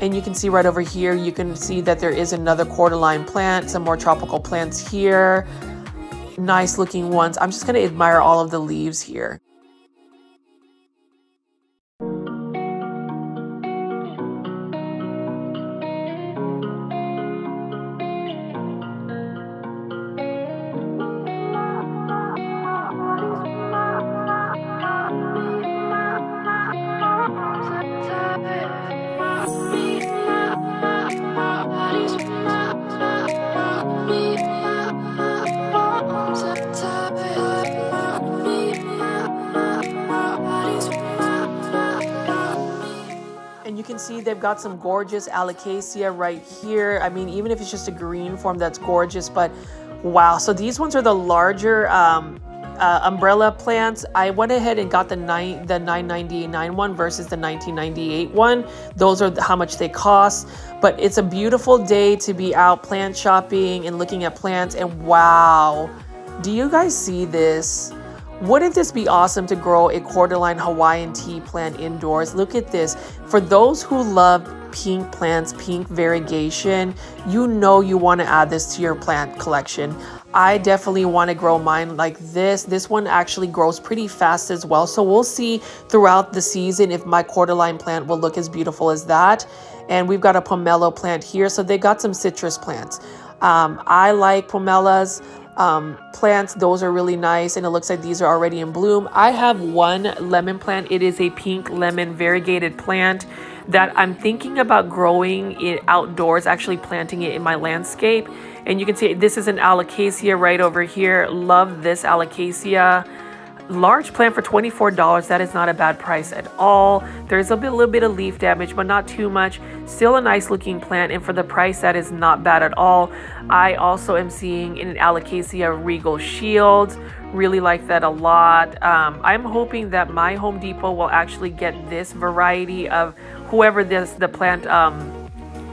And you can see right over here, you can see that there is another cordyline plant, some more tropical plants here. Nice looking ones. I'm just going to admire all of the leaves here. And you can see they've got some gorgeous Alocasia right here. I mean, even if it's just a green form, that's gorgeous. But wow, so these ones are the larger umbrella plants. I went ahead and got the $9.98 one versus the $19.98 one. Those are how much they cost. But it's a beautiful day to be out plant shopping and looking at plants. And wow, do you guys see this? Wouldn't this be awesome to grow a cordyline Hawaiian tea plant indoors? Look at this. For those who love pink plants, pink variegation, you want to add this to your plant collection. I definitely want to grow mine like this. This one actually grows pretty fast as well. So we'll see throughout the season if my cordyline plant will look as beautiful as that. And we've got a pomelo plant here. So they got some citrus plants. I like pomelas. Plants, those are really nice, and it looks like these are already in bloom. I have one lemon plant. It is a pink lemon variegated plant. that I'm thinking about growing it outdoors, actually planting it in my landscape. And you can see this is an alocasia right over here. Love this alocasia. Large plant for $24. That is not a bad price at all. There's a little bit of leaf damage, but not too much. Still a nice looking plant, and for the price, that is not bad at all. I also am seeing an alocasia regal shield. Really like that a lot. I'm hoping that my Home Depot will actually get this variety of whoever the plant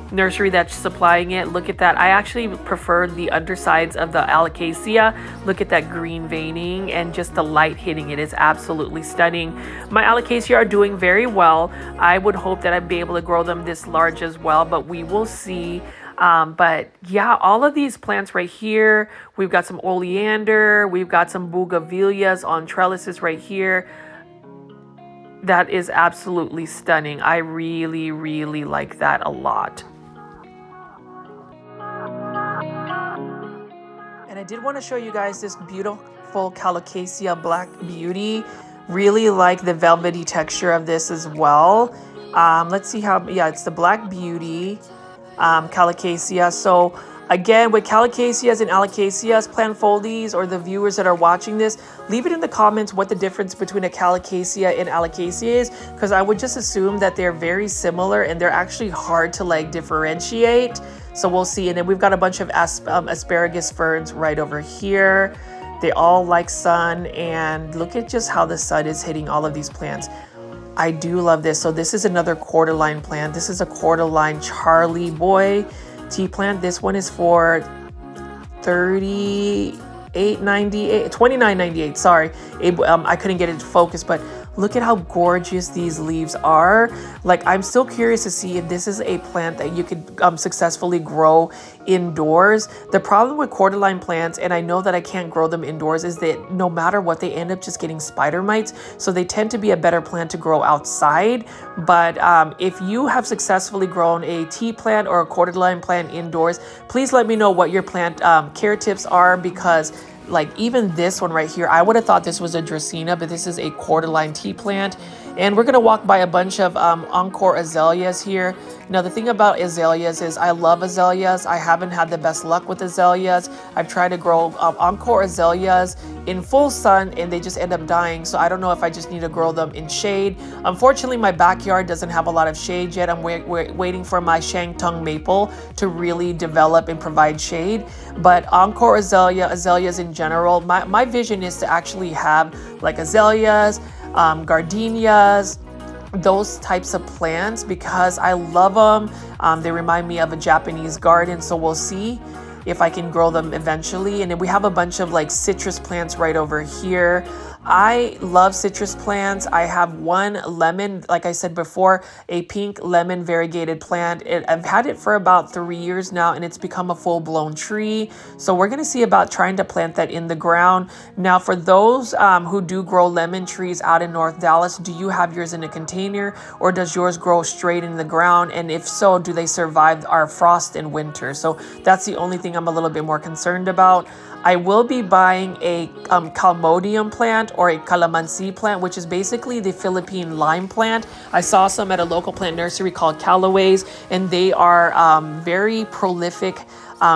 nursery that's supplying it. Look at that. I actually prefer the undersides of the alocasia. Look at that green veining and just the light hitting it is absolutely stunning. My alocasia are doing very well. I would hope that I'd be able to grow them this large as well, but we will see. But yeah, all of these plants right here, we've got some oleander, we've got some bougainvilleas on trellises right here. That is absolutely stunning. I really, really like that a lot. And I did want to show you guys this beautiful Colocasia Black Beauty. Really like the velvety texture of this as well. Let's see how, yeah, it's the Black Beauty Colocasia. So again, with Colocasias and Alocasias, planfoldies, or the viewers that are watching this, leave it in the comments what the difference between a Colocasia and Alocasia is, because I would just assume that they're very similar and they're actually hard to like differentiate. So we'll see. And then we've got a bunch of asparagus ferns right over here. They all like sun, and look at just how the sun is hitting all of these plants. I do love this. So this is another cordyline plant. This is a cordyline Charlie Boy tea plant. This one is for $29.98. Sorry, I couldn't get it to focus, but look at how gorgeous these leaves are. Like, I'm still curious to see if this is a plant that you could successfully grow indoors. The problem with cordyline plants, and I know that I can't grow them indoors, is that no matter what, they end up just getting spider mites. So they tend to be a better plant to grow outside. But if you have successfully grown a tea plant or a cordyline plant indoors, please let me know what your plant care tips are, because like even this one right here, I would have thought this was a Dracaena, but this is a cordyline tea plant. And we're gonna walk by a bunch of Encore azaleas here. Now the thing about azaleas is I love azaleas. I haven't had the best luck with azaleas. I've tried to grow Encore azaleas in full sun and they just end up dying. So I don't know if I just need to grow them in shade. Unfortunately, my backyard doesn't have a lot of shade yet. I'm waiting for my Shantung maple to really develop and provide shade. But Encore azaleas in general, my vision is to actually have like azaleas, gardenias, those types of plants, because I love them. They remind me of a Japanese garden, so we'll see if I can grow them eventually. And then we have a bunch of like citrus plants right over here. I love citrus plants. I have one lemon, like I said before, a pink lemon variegated plant. I've had it for about 3 years now, and it's become a full-blown tree. So we're going to see about trying to plant that in the ground. Now, for those who do grow lemon trees out in North Dallas, do you have yours in a container, or does yours grow straight in the ground? And if so, do they survive our frost in winter? So that's the only thing I'm a little bit more concerned about. I will be buying a calmodium plant or a calamansi plant, which is basically the Philippine lime plant. I saw some at a local plant nursery called Callaway's, and they are very prolific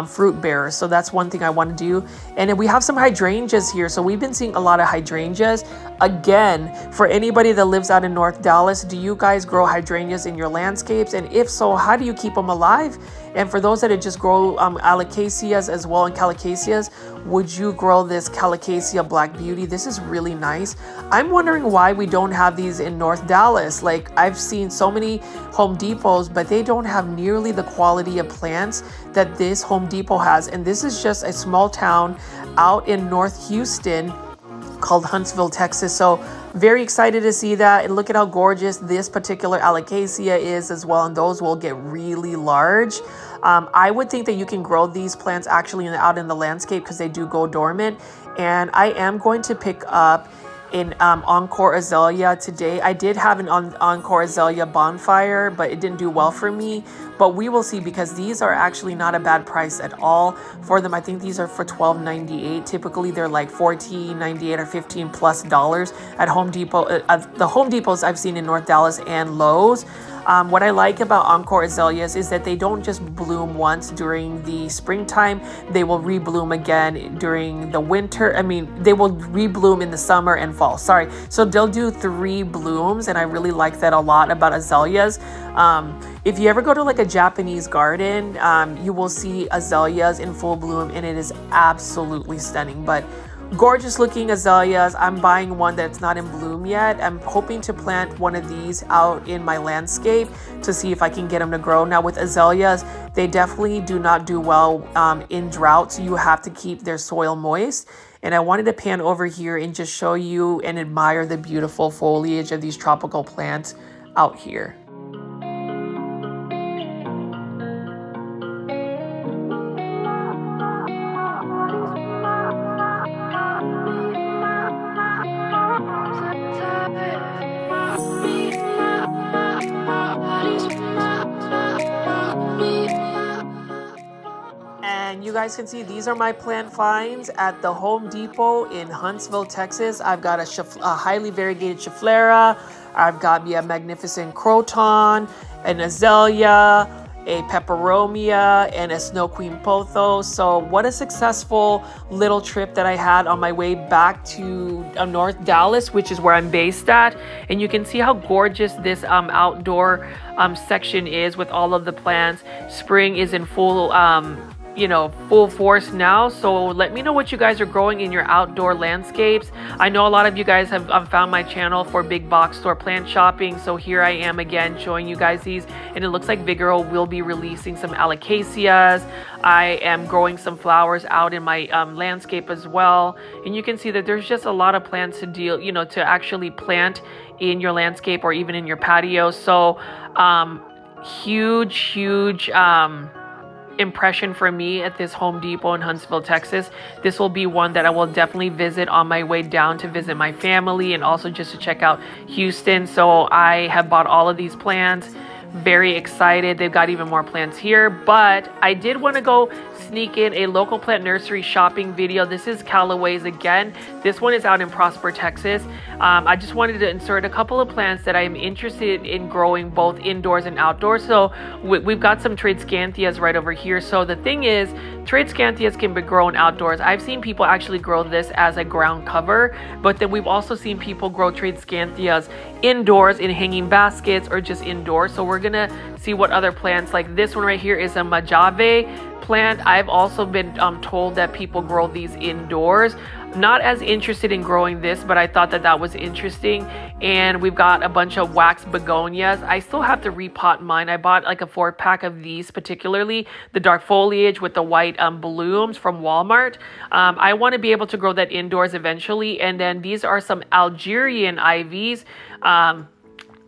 fruit bearers. So that's one thing I want to do. And then we have some hydrangeas here. So we've been seeing a lot of hydrangeas. Again, for anybody that lives out in North Dallas, do you guys grow hydrangeas in your landscapes? And if so, how do you keep them alive? And for those that just grow alocasias as well and calocasias, would you grow this Colocasia Black Beauty? This is really nice. I'm wondering why we don't have these in North Dallas. Like, I've seen so many Home Depots, but they don't have nearly the quality of plants that this Home Depot has. And this is just a small town out in North Houston called Huntsville, Texas. So very excited to see that. And look at how gorgeous this particular alocasia is as well. And those will get really large. I would think that you can grow these plants actually out in the landscape because they do go dormant. And I am going to pick up an Encore azalea today. I did have an Encore azalea bonfire, but it didn't do well for me. But we will see, because these are actually not a bad price at all for them. I think these are for $12.98. Typically, they're like $14.98 or $15+ at Home Depot. The Home Depots I've seen in North Dallas and Lowe's. What I like about Encore azaleas is that they don't just bloom once during the springtime. They will rebloom again during the winter. I mean, they will rebloom in the summer and fall. Sorry. So they'll do 3 blooms, and I really like that a lot about azaleas. If you ever go to like a Japanese garden, you will see azaleas in full bloom, and it is absolutely stunning. But gorgeous looking azaleas. I'm buying one that's not in bloom yet. I'm hoping to plant one of these out in my landscape to see if I can get them to grow. Now with azaleas, they definitely do not do well in drought, so you have to keep their soil moist. And I wanted to pan over here and just show you and admire the beautiful foliage of these tropical plants out here. And you guys can see these are my plant finds at the Home Depot in Huntsville, Texas. I've got a highly variegated Schefflera. I've got me a magnificent croton, an azalea, a peperomia, and a snow queen pothos. So what a successful little trip that I had on my way back to North Dallas, which is where I'm based at. And you can see how gorgeous this outdoor section is with all of the plants. Spring is in full full force now. So let me know what you guys are growing in your outdoor landscapes. I know a lot of you guys have found my channel for big box store plant shopping. So here I am again showing you guys these, and it looks like Vigoro will be releasing some alocasias. I am growing some flowers out in my landscape as well. And you can see that there's just a lot of plants to to actually plant in your landscape or even in your patio. So huge impression for me at this Home Depot in Huntsville, Texas. This will be one that I will definitely visit on my way down to visit my family and also just to check out Houston. So I have bought all of these plants. Very excited. They've got even more plants here, but I did want to go sneak in a local plant nursery shopping video. This is Callaway's again. This one is out in Prosper, Texas. I just wanted to insert a couple of plants that I'm interested in growing both indoors and outdoors. So we've got some Tradescantias right over here. So the thing is, Tradescantias can be grown outdoors. I've seen people actually grow this as a ground cover, but then we've also seen people grow Tradescantias indoors in hanging baskets or just indoors. So we're gonna see what other plants, like this one right here is a Mojave plant. I've also been told that people grow these indoors. Not as interested in growing this, but I thought that was interesting. And we've got a bunch of wax begonias. I still have to repot mine. I bought like a 4-pack of these, particularly the dark foliage with the white blooms from Walmart. I want to be able to grow that indoors eventually. And then these are some Algerian ivies.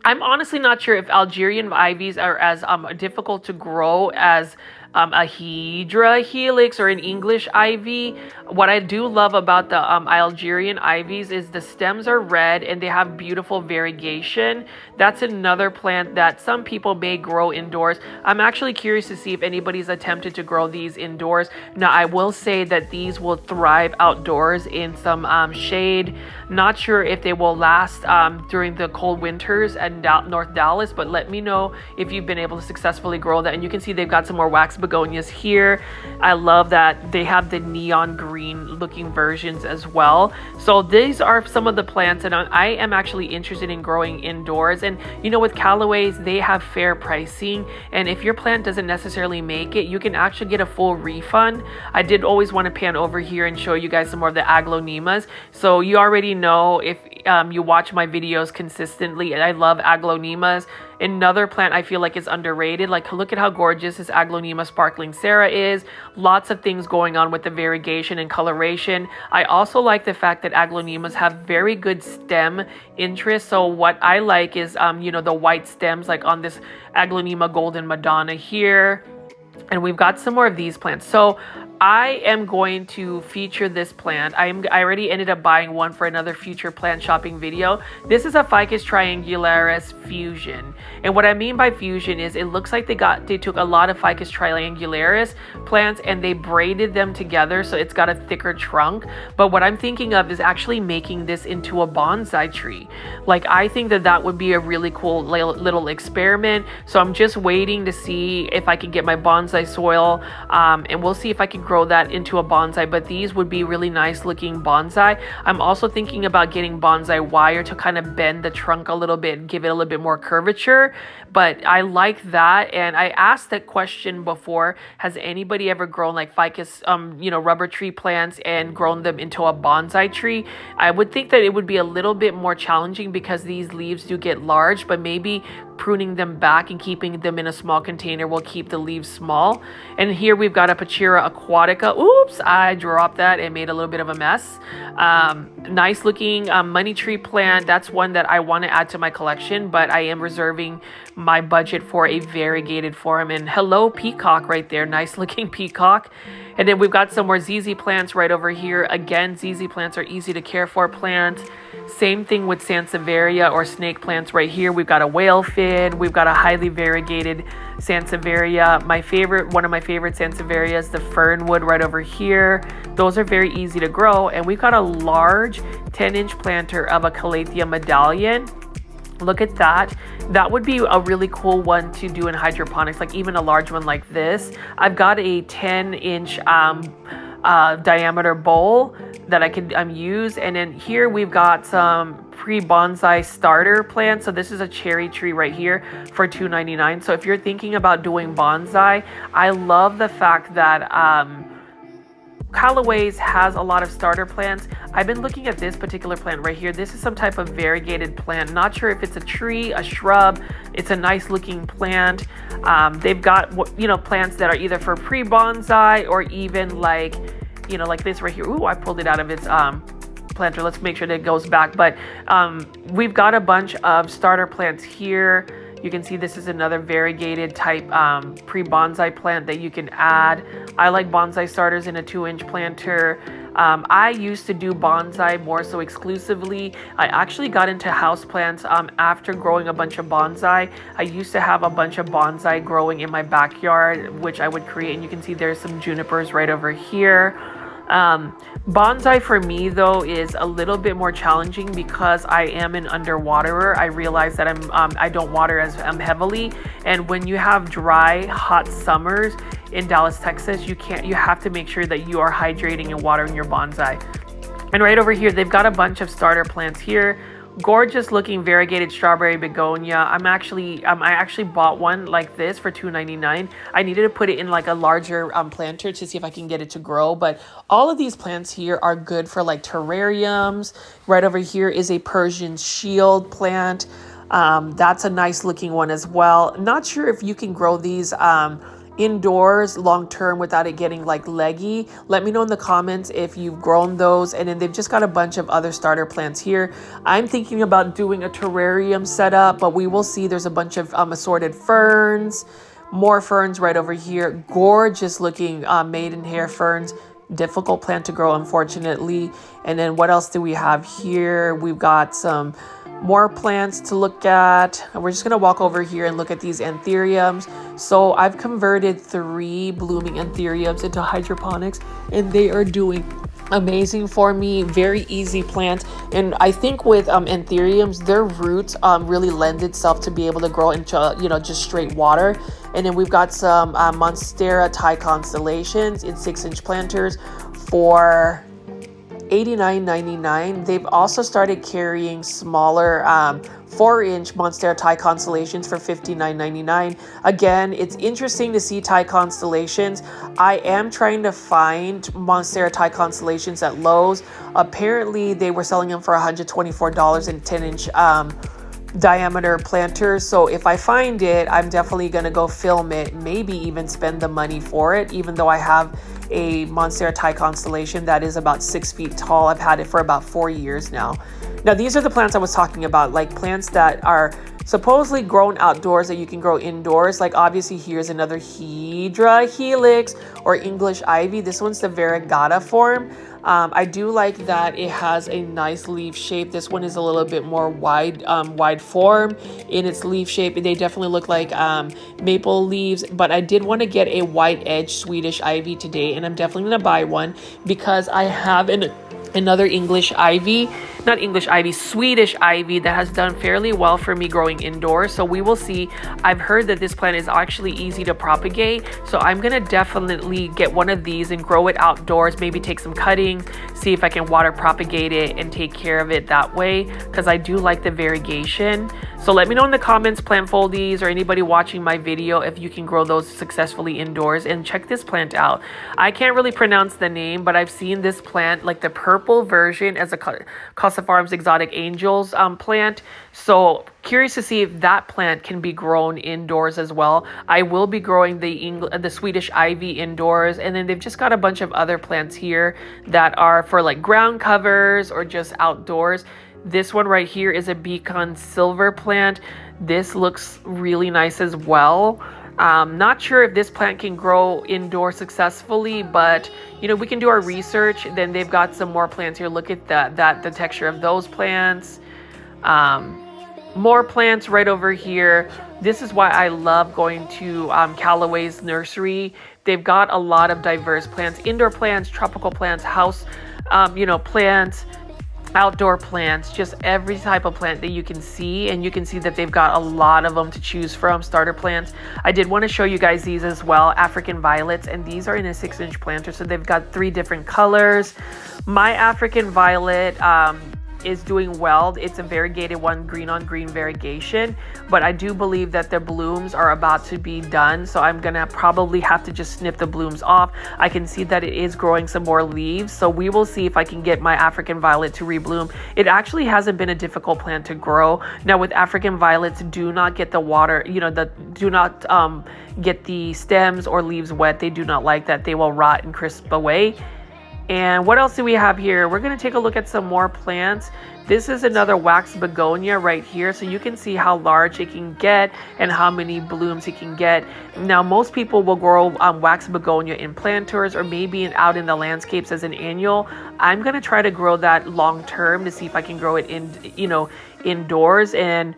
I'm honestly not sure if Algerian ivies are as difficult to grow as a Hydra helix or an English ivy. What I do love about the Algerian ivies is the stems are red and they have beautiful variegation. That's another plant that some people may grow indoors. I'm actually curious to see if anybody's attempted to grow these indoors. Now, I will say that these will thrive outdoors in some shade. Not sure if they will last during the cold winters at North Dallas, but let me know if you've been able to successfully grow that. And you can see they've got some more wax begonias here. I love that they have the neon green looking versions as well. So these are some of the plants that I am actually interested in growing indoors. And with Callaway's, they have fair pricing, and if your plant doesn't necessarily make it, you can actually get a full refund. I did always want to pan over here and show you guys some more of the aglaonemas. So you already know, if you watch my videos consistently, I love aglaonemas. Another plant I feel like is underrated. Like, look at how gorgeous this Aglaonema Sparkling Sarah is. Lots of things going on with the variegation and coloration. I also like the fact that aglaonemas have very good stem interest. So what I like is, the white stems, like on this Aglaonema Golden Madonna here. And we've got some more of these plants. So I am going to feature this plant. I already ended up buying one for another future plant shopping video. This is a Ficus triangularis fusion. And what I mean by fusion is it looks like they took a lot of Ficus triangularis plants and they braided them together so it's got a thicker trunk. But what I'm thinking of is actually making this into a bonsai tree. Like, I think that would be a really cool little experiment. So I'm just waiting to see if I can get my bonsai soil, and we'll see if I can grow that into a bonsai. But these would be really nice looking bonsai. I'm also thinking about getting bonsai wire to kind of bend the trunk a little bit and give it a little bit more curvature. But I like that. And I asked that question before, has anybody ever grown like Ficus rubber tree plants and grown them into a bonsai tree? I would think that it would be a little bit more challenging because these leaves do get large, but maybe pruning them back and keeping them in a small container will keep the leaves small. And here we've got a Pachira aquatica. Oops, I dropped that and made a little bit of a mess. Nice looking money tree plant. That's one that I want to add to my collection, but I am reserving my budget for a variegated form. And hello, peacock right there. Nice looking peacock. And then we've got some more ZZ plants right over here. Again, ZZ plants are easy to care for plants. Same thing with Sansevieria or snake plants right here. We've got a whale fin. We've got a highly variegated Sansevieria. One of my favorite Sansevierias, the fernwood right over here. Those are very easy to grow. And we've got a large 10-inch planter of a Calathea medallion. Look at that. That would be a really cool one to do in hydroponics, like even a large one like this. I've got a 10-inch diameter bowl that I could use. And then here we've got some pre-bonsai starter plants. So this is a cherry tree right here for $2.99. So if you're thinking about doing bonsai, I love the fact that Callaway's has a lot of starter plants. I've been looking at this particular plant right here. This is some type of variegated plant. Not sure if it's a tree, a shrub. It's a nice looking plant. They've got, plants that are either for pre-bonsai or even like this right here. Ooh, I pulled it out of its planter. Let's make sure that it goes back. But we've got a bunch of starter plants here. You can see this is another variegated type pre-bonsai plant that you can add. I like bonsai starters in a 2-inch planter. I used to do bonsai more so exclusively. I actually got into houseplants after growing a bunch of bonsai. I used to have a bunch of bonsai growing in my backyard, which I would create. And you can see there's some junipers right over here. Bonsai for me though is a little bit more challenging because I am an underwaterer. I realize that I don't water as heavily, and when you have dry, hot summers in Dallas, Texas, you have to make sure that you are hydrating and watering your bonsai. And right over here, they've got a bunch of starter plants here. Gorgeous looking variegated strawberry begonia. I actually bought one like this for $2.99. I needed to put it in like a larger planter to see if I can get it to grow. But all of these plants here are good for like terrariums. Right over here is a Persian shield plant. That's a nice looking one as well. Not sure if you can grow these indoors long term without it getting like leggy. Let me know in the comments if you've grown those. And then they've just got a bunch of other starter plants here. I'm thinking about doing a terrarium setup, but we will see. There's a bunch of assorted ferns, more ferns right over here. Gorgeous looking maidenhair ferns. Difficult plant to grow, unfortunately. And then what else do we have here? We've got some more plants to look at. And we're just going to walk over here and look at these anthuriums. So I've converted 3 blooming anthuriums into hydroponics, and they are doing amazing for me. Very easy plant. And I think with anthuriums, their roots really lend itself to be able to grow into just straight water. And then we've got some Monstera Thai constellations in 6-inch planters for $89.99. They've also started carrying smaller 4-inch Monstera Thai constellations for $59.99. Again, it's interesting to see Thai constellations. I am trying to find Monstera Thai constellations at Lowe's. Apparently, they were selling them for $124 in 10-inch diameter planters. So if I find it, I'm definitely going to go film it, maybe even spend the money for it, even though I have a Monstera Thai constellation that is about 6 feet tall. I've had it for about 4 years now. Now, these are the plants I was talking about, like plants that are supposedly grown outdoors that you can grow indoors. Like obviously here's another Hydra helix or English ivy. This one's the variegata form. I do like that it has a nice leaf shape. This one is a little bit more wide form in its leaf shape. They definitely look like maple leaves, but I did want to get a white edge Swedish ivy today, and I'm definitely going to buy one because I have another Swedish ivy that has done fairly well for me growing indoors. So we will see. I've heard that this plant is actually easy to propagate. So I'm going to definitely get one of these and grow it outdoors, maybe take some cuttings, see if I can water propagate it and take care of it that way, because I do like the variegation. So let me know in the comments, plant foldies, or anybody watching my video, if you can grow those successfully indoors. And check this plant out. I can't really pronounce the name, but I've seen this plant, like the purple version, as a Casa Farms Exotic Angels plant. So curious to see if that plant can be grown indoors as well. I will be growing the Swedish ivy indoors, and then they've just got a bunch of other plants here that are for like ground covers or just outdoors. This one right here is a Beacon Silver plant. This looks really nice as well. Not sure if this plant can grow indoors successfully, but you know, we can do our research. Then they've got some more plants here. Look at the texture of those plants. More plants right over here. This is why I love going to Callaway's nursery. They've got a lot of diverse plants, indoor plants, tropical plants, house, plants, outdoor plants, just every type of plant that you can see. And you can see that they've got a lot of them to choose from, starter plants. I did want to show you guys these as well, African violets, and these are in a 6-inch planter, so they've got 3 different colors. My African violet is doing well. It's a variegated one, green on green variegation, but I do believe that the blooms are about to be done, so I'm gonna probably have to just snip the blooms off. I can see that it is growing some more leaves, so we will see if I can get my African violet to rebloom. It actually hasn't been a difficult plant to grow. Now with African violets, do not get the water, do not get the stems or leaves wet. They do not like that. They will rot and crisp away. And what else do we have here? We're going to take a look at some more plants. This is another wax begonia right here, so you can see how large it can get and how many blooms it can get. Now most people will grow wax begonia in planters or maybe out in the landscapes as an annual. I'm going to try to grow that long term to see if I can grow it indoors. And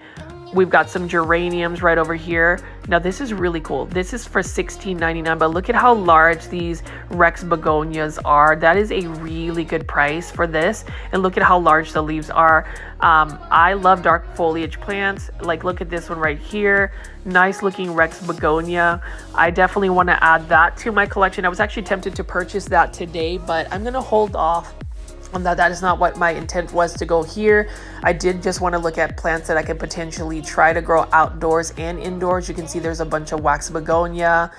we've got some geraniums right over here. Now this is really cool. This is for $16.99, but look at how large these Rex begonias are. That is a really good price for this. And look at how large the leaves are. I love dark foliage plants. Like look at this one right here. Nice looking Rex begonia. I definitely want to add that to my collection. I was actually tempted to purchase that today, but I'm going to hold off on that. That is not what my intent was to go here. I did just want to look at plants that I could potentially try to grow outdoors and indoors. You can see there's a bunch of wax begonia.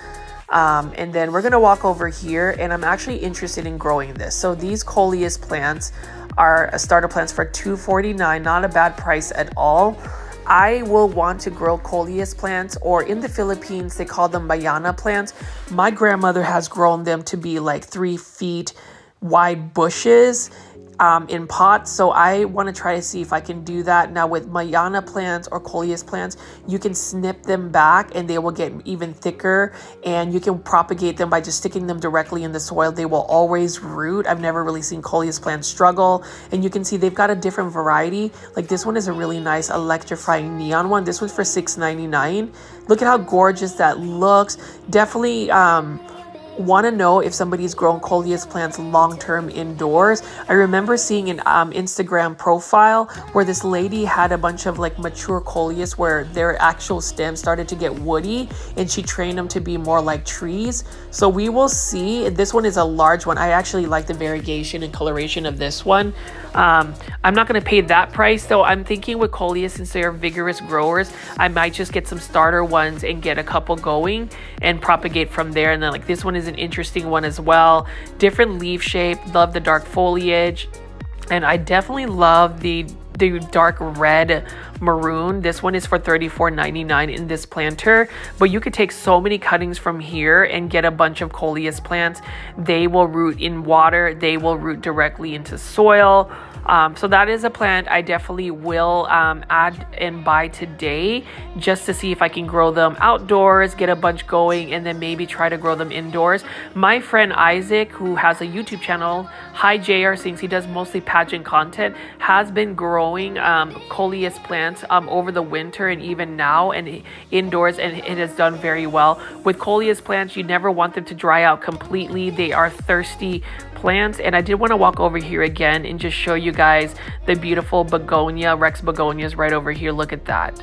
And then we're going to walk over here, and I'm actually interested in growing this. So these coleus plants are starter plants for $2.49. Not a bad price at all. I will want to grow coleus plants, or in the Philippines, they call them bayana plants. My grandmother has grown them to be like 3 feet wide bushes in pots, so I want to try to see if I can do that. Now with bayana plants or coleus plants, you can snip them back and they will get even thicker, and you can propagate them by just sticking them directly in the soil. They will always root. I've never really seen coleus plants struggle. And you can see they've got a different variety. Like this one is a really nice electrifying neon one. This one's for $6.99. Look at how gorgeous that looks. Definitely want to know if somebody's grown coleus plants long-term indoors. I remember seeing an Instagram profile where this lady had a bunch of like mature coleus where their actual stems started to get woody, and she trained them to be more like trees. So we will see. This one is a large one. I actually like the variegation and coloration of this one. I'm not going to pay that price though. I'm thinking with coleus, since they're vigorous growers, I might just get some starter ones and get a couple going and propagate from there. And then like this one is an interesting one as well. Different leaf shape. Love the dark foliage. And I definitely love the dark red maroon. This one is for $34.99 in this planter, but you could take so many cuttings from here and get a bunch of coleus plants. They will root in water. They will root directly into soil. So that is a plant I definitely will add and buy today, just to see if I can grow them outdoors, get a bunch going, and then maybe try to grow them indoors. My friend Isaac, who has a YouTube channel, Hi JR Sings, he does mostly pageant content, has been growing coleus plants over the winter and even now and indoors, and it has done very well. With coleus plants, you never want them to dry out completely. They are thirsty plants. And I did want to walk over here again and just show you guys the beautiful begonia, Rex begonias right over here. Look at that.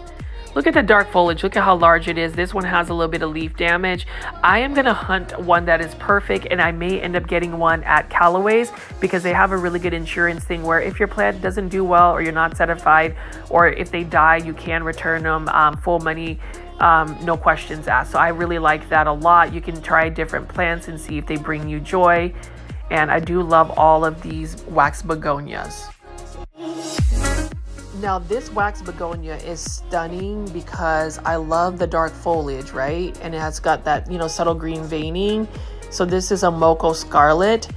Look at the dark foliage. Look at how large it is. This one has a little bit of leaf damage. I am going to hunt one that is perfect, and I may end up getting one at Callaway's because they have a really good insurance thing where if your plant doesn't do well or you're not certified, or if they die, you can return them full money. No questions asked. So I really like that a lot. You can try different plants and see if they bring you joy. And I do love all of these wax begonias. Now this wax begonia is stunning because I love the dark foliage, right? And it has got that, you know, subtle green veining. So this is a Mocha Scarlet.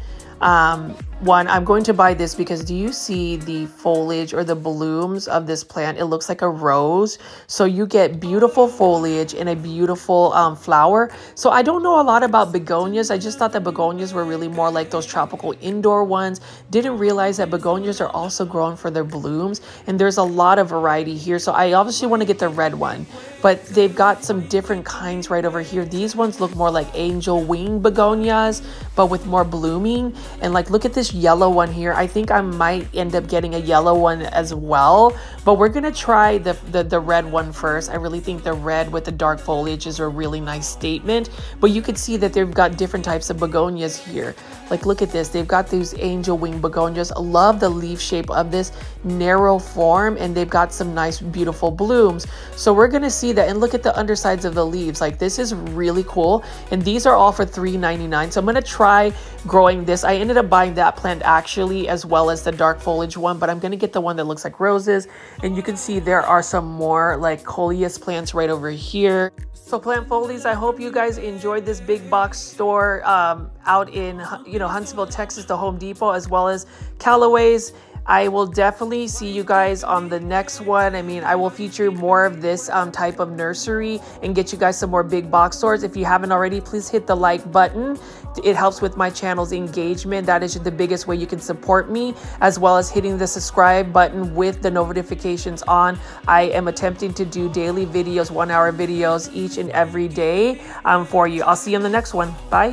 One, I'm going to buy this because do you see the foliage or the blooms of this plant? It looks like a rose. So you get beautiful foliage and a beautiful flower. So I don't know a lot about begonias. I just thought that begonias were really more like those tropical indoor ones. Didn't realize that begonias are also grown for their blooms. And there's a lot of variety here. So I obviously want to get the red one. But they've got some different kinds right over here. These ones look more like angel wing begonias, but with more blooming. And like, look at this yellow one here. I think I might end up getting a yellow one as well, but we're gonna try the red one first. I really think the red with the dark foliage is a really nice statement, but you could see that they've got different types of begonias here. Like, look at this. They've got these angel wing begonias. I love the leaf shape of this narrow form, and they've got some nice, beautiful blooms. So we're gonna see that, and look at the undersides of the leaves. Like, this is really cool, and these are all for $3.99. So I'm gonna try growing this. I ended up buying that plant actually, as well as the dark foliage one, but I'm gonna get the one that looks like roses. And you can see there are some more like coleus plants right over here. So plant folies, I hope you guys enjoyed this big box store out in, you know, Huntsville, Texas, the Home Depot, as well as Callaway's. I will definitely see you guys on the next one. I mean, I will feature more of this type of nursery and get you guys some more big box stores. If you haven't already, please hit the like button. It helps with my channel's engagement. That is the biggest way you can support me, as well as hitting the subscribe button with the notifications on. I am attempting to do daily videos, 1-hour videos each and every day for you. I'll see you in the next one. Bye.